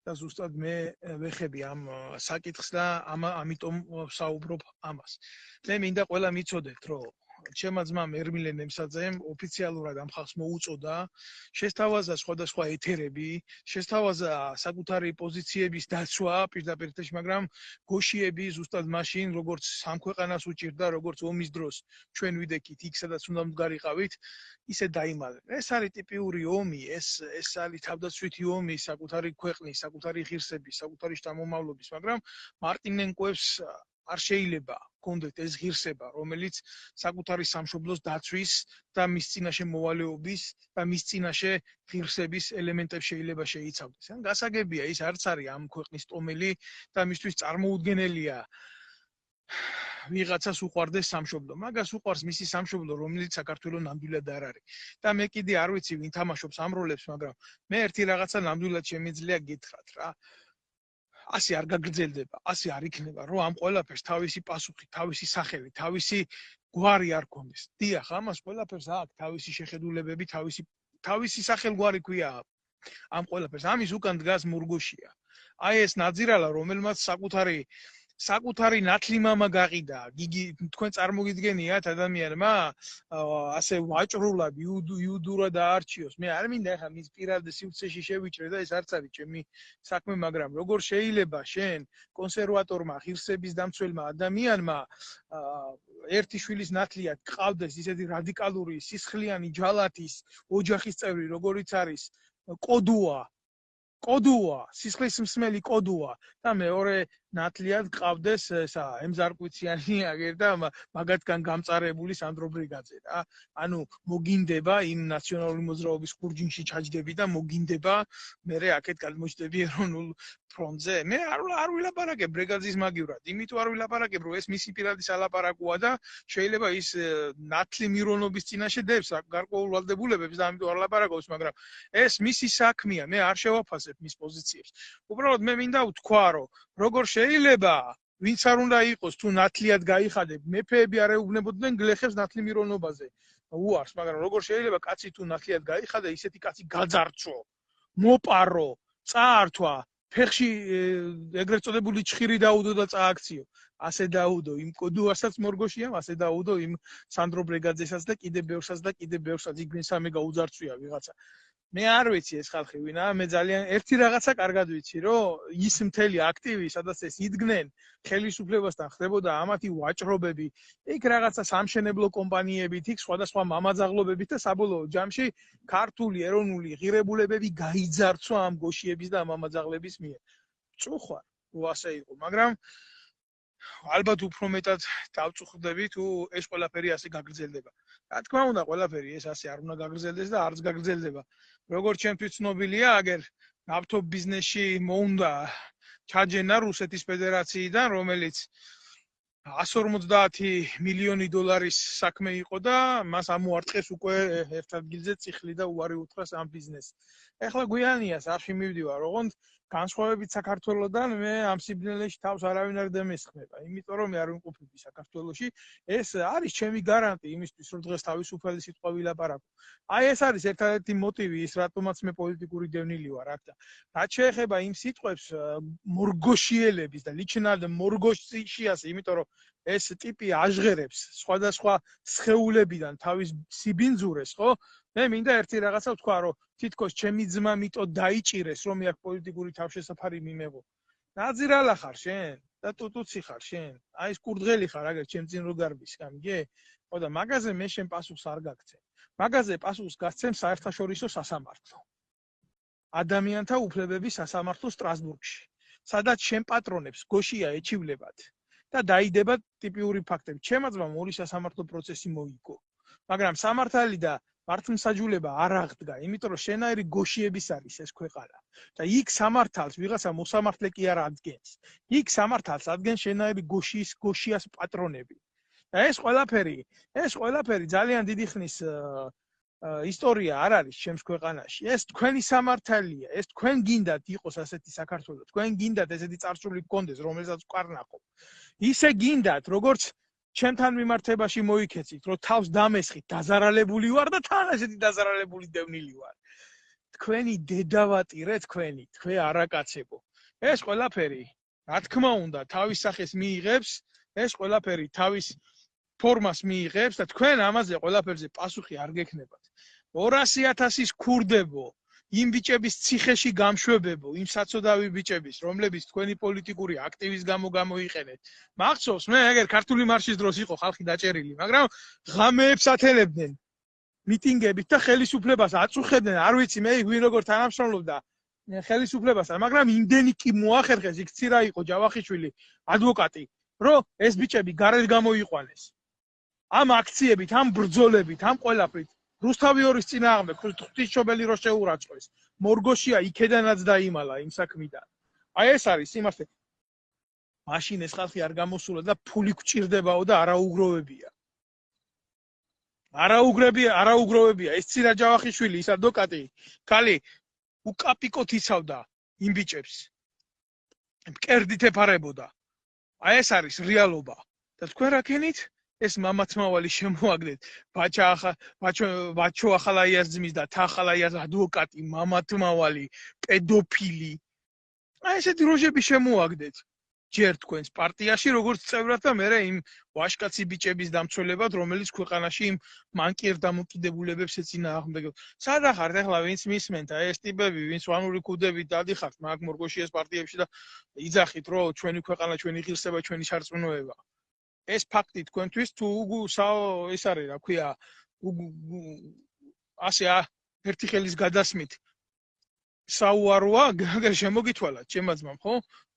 და ზუსტად მე ვეხები ამ საკითხს და ამიტომ საუბრობ ამას. მე მინდა ყველა მიცოდეთ, რომ ჩემმა ძმამ ერმილე ნემსაძემ ოფიციალურად ამ ხალხს მოუწოდა, შესთავაზა სხვადასხვა ეთერები, შესთავაზა საკუთარი პოზიციების დაცვა პირდაპირ ეთერში, მაგრამ გოშიები ზუსტად მაშინ, როგორც სამ ქვეყანას უჭირდა, როგორც ომის დროს ჩვენ ვიდექით იქ, სადაც უნდა მდგარიყავით, ისე დაიმალნენ. ეს არის ტიპიური ომი, ეს არის თავდაცვითი ომი საკუთარი ქვეყნის, საკუთარი ღირსების, საკუთარი შთამომავლობის, მაგრამ მარტინენკოებს არ შეიძლება გქონდეთ ეს ღირსება, რომელიც საკუთარი სამშობლოს დაცვის და მის წინაშე მოვალეობის და მის წინაშე ღირსების ელემენტებს შეიძლება შეიცავდეს. ან გასაგებია, ის არც არის ამ ქვეყნის ტომელი და მისთვის წარმოუდგენელია ვიღაცას უყვარდეს სამშობლო. მაგას უყვარს მისი სამშობლო, რომელიც საქართველოს ნამდვილად არ არის. და მე კიდე არ ვიცი ვინ თამაშობს ამ როლებს, მაგრამ მე ერთი რაღაცა ნამდვილად შემიძლია გითხრათ რა. ასე არ გაგრძელდება, ასე არ იქნება, რომ ამ ყველაფერს თავისი პასუხი, თავისი სახელი, თავისი გვარი არ ქონდეს. დიახ, ამას ყველაფერს აქვს თავისი შეხედულებები, თავისი სახელგვარი ქვია ამ ყველაფერს. ამის უკან დგას მურგოშია. აი ეს ნაძირალა, რომელმაც საკუთარი ნათლი მამა გაყიდა. გიგი თქვენ წარმოგიდგენიათ ადამიანმა ასე ვაჭრულად იუდურად აარჩიოს. მე არ მინდა ახლა მის პირად სივრცეში შევიჭრე და ეს არც არის ჩემი საქმე, მაგრამ როგორ შეიძლება შენ კონსერვატორმა, ღირსების დამცველმა ადამიანმა ერთი შვილის ნათლიად გყავდეს ისეთი რადიკალური სისხლიანი ჯალათის ოჯახის წევრი, როგორიც არის კოდუა, სისხლის მსმელი კოდუა და მეორე ნათლიად გყავდეს ესა ემზარკვიციანი აგერ და მაგათგან გამწარებული სანდრო ბრიგაძე რა. ანუ მოგინდება იმ ნაციონალური მოძრაობის ხურჯინში ჩაჯდები და მოგინდება მერე აქეთ გადმოჭდები ეროვნულ ფრონტზე. მე არ ვილაპარაკებ ბრიგაძის მაგივრად, იმიტომ არ ვილაპარაკებ, რომ ეს მისი პირადი სალაპარაკოა და შეიძლება ის ნათლი მირონობის წინაშე დებს გარკვეულ ვალდებულებებს და ამიტომ არ ლაპარაკობს, მაგრამ ეს მისი საქმეა, მე არ შევაფასებ მის პოზიციებს. უბრალოდ მე მინდა ვთქვა, რომ როგორ შეიძლება ვინც არ უნდა იყოს თუ ნათლიად გაიხადებ, მეფეები არ ეუბნებოდნენ გლეხებს ნათლი მირონობაზე. უარს, მაგრამ როგორ შეიძლება კაცი თუ ნათლიად გაიხადა, ისეთი კაცი გაძარცვა, მოპარო, წაართვა, ფეხში ეგრეთ წოდებული ჩხირი დაუდო და წააქციო. ასე დაუდო იმ კოდუასაც მორგოშიამ, ასე დაუდო იმ სანდრო ბრიგაძესაც და კიდე ბევრსაც იქ მესამე გაუძარცვია ვიღაცა. მე არ ვიცი ეს ხალხი ვინა, მე ძალიან ერთი რაღაცა კარგად ვიცი, რომ ის მთელი აქტივი, სადაც ეს იდგნენ ხელისუფლებასთან ხდებოდა ამათი ვაჭრობები, იქ რაღაცა სამშენებლო კომპანიებით, იქ სხვადასხვა მამაძაღლობებით და საბოლოო ჯამში ქართული ეროვნული ღირებულებები გაიძარცვა ამ გოშიების და ამ მამაძაღლების მიერ. წუხარ, უასე იყო, მაგრამ ალბათ უფრო მეტად დავწუხდები თუ ეს ყველაფერი ასე გაგრძელდება. რა თქმა უნდა, ყველაფერი ეს ასე არ უნდა გაგრძელდეს და არც გაგრძელდება. როგორც ჩემთვის ცნობილია, აგერ ნავთობ ბიზნესში მოუნდა ჩაჯენა რუსეთის ფედერაციიდან, რომელიც 150 მილიონი დოლარის საქმე იყო და მას ამოარტყეს უკვე ერთ ადგილზე წიხლი და უარი უთხრას ამ ბიზნესს. ეხლა გვიანია სახში მივდივარ, ოღონდ განსხვავებით საქართველოსთან მე ამ სიბნელეში თავს არავინ არ დამესხმება, იმიტომ რომ მე არ ვიმყოფები საქართველოში. ეს არის ჩემი გარანტი იმისთვის, რომ დღეს თავისუფალი სიტყვა ვილაპარაკო. აი ეს არის ერთადერთი მოტივი ის, რატომაც მე პოლიტიკური დევნილი ვარ აქ და რაც შეეხება იმ სიტყვებს მორგოშიელების და ličnad morgošias, იმიტომ რომ ეს ტიპი აჟღერებს სხვადასხვა სხეულებიდან თავის სიბინძურეს, ხო? მე მინდა ერთი რაღაცა ვთქვა, რომ თითქოს ჩემი ძმა მიტო დაიჭირეს, რომ მე აქ პოლიტიკური თავშესაფარი მიმეღო. ნაძირალა ხარ შენ და ტუტუცი ხარ შენ. აი ეს კურდღელი ხარ, აგერ ჩემ წინ რო გარბის, გამიგე? ხო და მაგაზე მე შენ პასუხს არ გაგცემ. მაგაზე პასუხს გასცემ საერთაშორისო სასამართლო. ადამიანთა უფლებების სასამართლო სტრასბურგში, სადაც შენ პატრონებს გოშია ეჩივლებათ და დაიდება ტიპიური ფაქტები. ჩემმა ძმამ ორი სასამართლო პროცესი მოიგო, მაგრამ სამართალი და მართლმსაჯულება არ აღდგა, იმიტომ რომ შენაირი გოშიების არის ეს ქვეყანა და იქ სამართალს ვიღაცა მოსამართლე კი არ ადგენს. იქ სამართალს ადგენს შენაირი გოშიას პატრონები. და ეს ყველაფერი ძალიან დიდი ხნის ისტორია არ არის ჩემს ქვეყანაში. ეს თქვენი სამართალია, ეს თქვენ გინდათ იყოს ასეთი საქართველო, თქვენ გინდათ ესეთი წარსული გქონდეს, რომელსაც ვკარნახობ. ისე გინდათ, როგორც ჩემთან მიმართებაში მოიქეცით, რომ თავს დამესხით, დაზარალებული ვარ და თან ესეთი დაზარალებული დევნილი ვარ. თქვენი დედავატირე თქვენ არაკაცებო. ეს ყველაფერი, რა თქმა უნდა, თავის სახეს მიიღებს, ეს ყველაფერი თავის ფორმას მიიღებს და თქვენ ამაზე ყველაფერზე პასუხი არ გექნებათ. 200,000-ის ქურდებო, იმ ბიჭების ციხეში გამშვებებო, იმ საცოდავი ბიჭების, რომლებიც თქვენი პოლიტიკური აქტივის გამო გამოიყენეთ. მახსოვს, მე ეგერ ქართული მარშის დროს იყო ხალხი დაჭერილი, მაგრამ ღამეებს ათელებდნენ მიტინგებით და ხელისუფლებას აწუხებდნენ, არ ვიცი მე ვინ როგორ თანამშრომლობდა ხელისუფლებასთან, მაგრამ იმდენი კი მოახერხეს, იქ ცირა იყო ჯავახიშვილი, ადვოკატი, რომ ეს ბიჭები გარეთ გამოიყვანეს. ამ აქციებით, ამ ბრძოლებით, ამ ყველაფრით რუსთავი ორის წინააღმდეგ ღვთისმშობელი რო შეურაცხყვეს. მორგოშია იქედანაც დაიმალა იმ საქმიდან. აი ეს არის სიმართლე. მაშინ ეს ხალხი არ გამოსულა და ფული გჭირდებაო და არაუგროვებია. არაუგროვებია. ეს ცირა ჯავახიშვილი, ის ადვოკატი, ქალი უკაპიკოთ იცავდა იმ ბიჭებს. მკერდით ეფარებოდა. აი ეს არის რეალობა. და თქვენ რა ქენით? ეს მამათმავალი შემოაგდეთ, ბაჩო ახალაიას ძმის და თახალაიას ადვოკატი, მამათმავალი, პედოფილი. აი ესეთი როჟები შემოაგდეთ. ჯერ თქვენს პარტიაში, როგორც წევრად და მე იმ ვაშკაცი ბიჭების დამცველებად, რომელიც ქვეყანაში იმ მანკიერ დამოკიდებულებებს ეწინააღმდეგებდა. სადა ხართ ახლა ვინც მისმენთ, აი ეს ტიპები, ვინც ვანური ქუდებით დადიხართ მაგ მორგოშიას პარტიებში და იძახით, რომ ჩვენი ქვეყანა, ჩვენი ღირსება, ჩვენი სარწმუნოება. ეს ფაქტი თქვენთვის თუ ეს არის, რა ქვია, ასე ერთი ხელის გადასმით საუაროა, გაგერ შემოგითვალა ჩემმა ძმამ, ხო?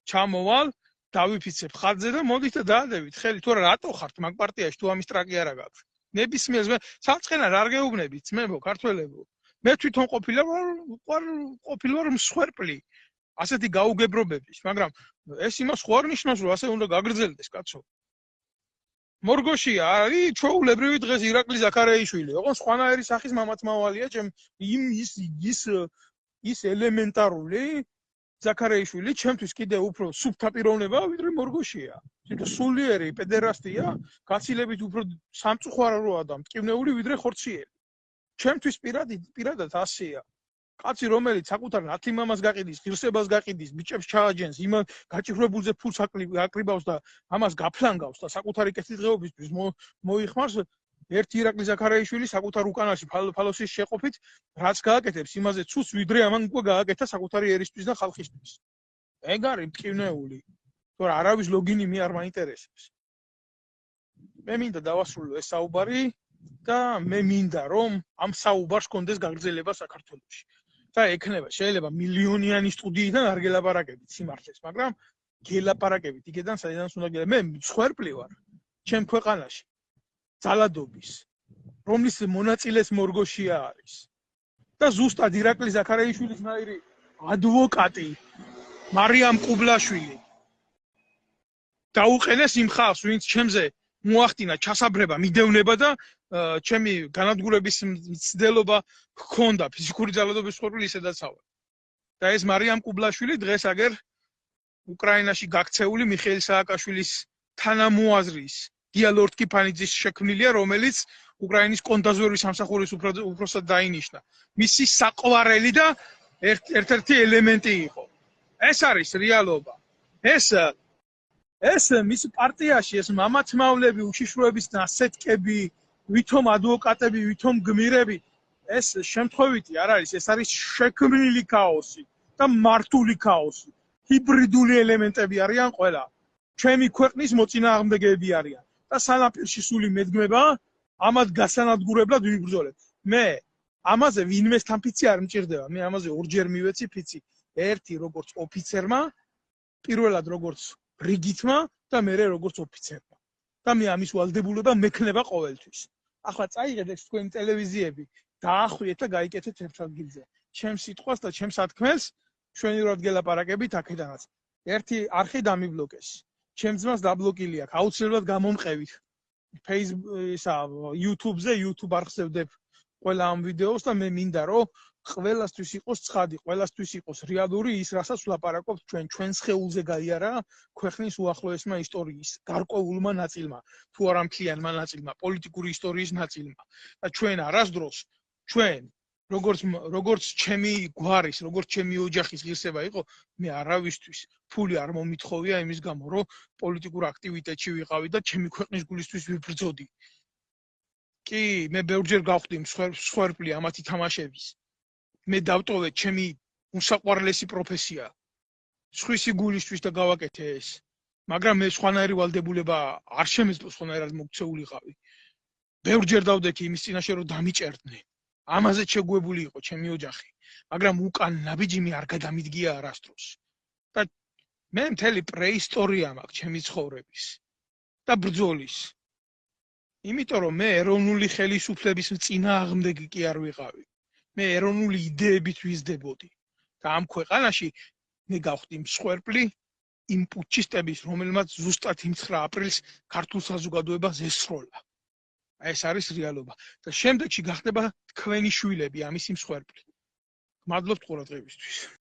ჩამოვალ, დავიფიცებ ხაზზე და მოდით და დაადებით ხელი, თუ რატო ხართ მაგ პარტიაში, თუ ამის ტრაკი არა გაქვთ. ნებისმიერს მე საწყენად არ გეუბნებით, ძმებო, ქართველებო. მე თვითონ ყოფილვარ მსხვერპლი ასეთი გაუგებრობების, მაგრამ ეს იმას ხო არ ნიშნავს, რომ ასე უნდა გაგრძელდეს, კაცო. მორგოშია არის ჩვეულებრივი დღეს ირაკლი ზაქარიაიშვილი, ოღონდ სხვანაირი სახის მამათმავალია, ის ელემენტარული ზაქარიაიშვილი ჩემთვის კიდე უფრო სუფთა პიროვნებაა, ვიდრე მორგოშია. იმიტომ სულიერი პედერასტია, გაცილებით უფრო სამწუხარო და მტკივნეული ვიდრე ხორციელი. ჩემთვის პირადად ასეა. კაცი რომელიც საკუთარ ნათლიმამას გაყიდის, ღირსებას გაყიდის, ბიჭებს ჩააჯენს, იმ გაჭირვებულზე ფულს აკრიბავს და ამას გაფლანგავს და საკუთარი კეთილდღეობისთვის მოიხმარს, ერთი ირაკლი ზაქარაიშვილი საკუთარ უკანაში ფალოსის შეყოფით რაც გააკეთებს იმაზე ცუს ვიდრე ამან უკვე გააკეთა საკუთარი ერისთვის და ხალხისთვის. ეგ არის მტკივნეული. თორე არავის ლოგინი მე არ მაინტერესებს. მე მინდა დავასრულო ეს საუბარი და მე მინდა რომ ამ საუბარს კონდეს გაგრძელება საქართველოში. და ექნება შეიძლება მილიონიანი სტუდიიდან არ გელაპარაკებით სიმართლეს, მაგრამ გელაპარაკებით იქიდან საიდანაც უნდა გელაპარაკებით. მე მსხვერპლი ვარ ჩემ ქვეყანაში ძალადობის, რომლის მონაწილეს მორგოშია არის. და ზუსტად ირაკლი ზაქარაიშვილის ნაირი ადვოკატი მარიამ ყუბლაშვილი დაუყენეს იმ ხალხს, ვინც ჩემზე მოახდინა ჩასაბრება, მიდევნება და ჩემი განადგურების მცდელობა ჰქონდა ფიზიკური ძალადობის მსხვერპლი ისედაც ავარ. და ეს მარიამ ყუბლაშვილი დღეს აგერ უკრაინაში გაქცეული მიხეილ სააკაშვილის თანამოაზრის დიალორდ კიფანიძის შექმნილია, რომელიც უკრაინის კონდაზვერვის სამსახურის უფროსად დაინიშნა. მისი საყვარელი და ერთ-ერთი ელემენტი იყო. ეს არის რეალობა. ეს მის პარტიაში ეს მამათმავლები, უშიშროების ნასეტკები, ვითომ ადვოკატები, ვითომ გმირები, ეს შემთხვევითი არ არის, ეს არის შექმნილი ქაოსი და მართული ქაოსი. ჰიბრიდული ელემენტები არიან ყველა. ჩემი ქვეყნის მოწინააღმდეგეები არიან და სანაპირში სული მედგმება, ამად გასანადგურებლად ვიბრძოლებ. მე ამაზე ვინმესთან ფიცი არ მჭირდება, მე ამაზე ორჯერ მივეცი ფიცი. ერთი როგორც ოფიცერმა, პირველად როგორც რიგითმა და მერე როგორც ოფიცერმა. და მე ამის ვალდებულება მექნება ყოველთვის. ახლა წაიღეთ ეს თქვენი ტელევიზიები, დაახვიეთ და გაიკეთეთ ერთ ადგილზე. ჩემს სიტყვას და ჩემს ათქმელს ჩვენივრად გელაპარაკებით აქედანაც. ერთი არხი დამიბლოკეს. ჩემს ძმას დაბლოკილი აქვს. აუცილებლად გამომყევით. YouTube-ზე, YouTube არხზე ვდებ ყველა ამ ვიდეოს და მე მინდა რომ ყველასთვის იყოს ცხადი, ყველასთვის იყოს რეალური ის, რასაც ვლაპარაკობთ ჩვენ სხეულზე გაიარა ქვეყნის უახლოესმა ისტორიის გარკვეულმა ნაწილმა, თუ არა მთლიანმა ნაწილმა, პოლიტიკური ისტორიის ნაწილმა. და ჩვენ არასდროს ჩვენ როგორც ჩემი გვარის, როგორც ჩემი ოჯახის ღირსება იყო, მე არავისთვის ფული არ მომითხოვია იმის გამო, რომ პოლიტიკურ აქტივიტეტში ვიყავი და ჩემი ქვეყნის გულისთვის ვიბრძოდი. კი, მე ბევრჯერ გავხდი მსხვერპლი ამათი თამაშების. მე დავტოვე ჩემი უსაყვარლესი პროფესია. სხვისი გულისთვის და გავაკეთე ეს. მაგრამ მე სხვანაირი ვალდებულება არ შემეძლო სხვანაირად მოქცეულიყავი. ბევრჯერ დავდექი იმის წინაშე რომ დამიჭერდნენ. ამაზე შეგუებული იყო ჩემი ოჯახი, მაგრამ უკან ნაბიჯი არ გადამიდგია არასდროს. და მე მთელი პრეისტორია მაქვს ჩემი ცხოვრების და ბრძოლის. იმიტომ რომ მე ეროვნული ხელისუფლების წინააღმდეგი კი არ ვიყავი. მე ეროვნული იდეებით ვიზრდებოდი და ამ ქვეყანაში მე გავხდი მსხვერპლი იმ პუტჩისტების, რომელმაც ზუსტად იმ 9 აპრილს ქართულ საზოგადოებას ესროლა. ეს არის რეალობა და შემდეგში გახდება თქვენი შვილები ამის მსხვერპლი. მადლობთ ყურადღებისთვის.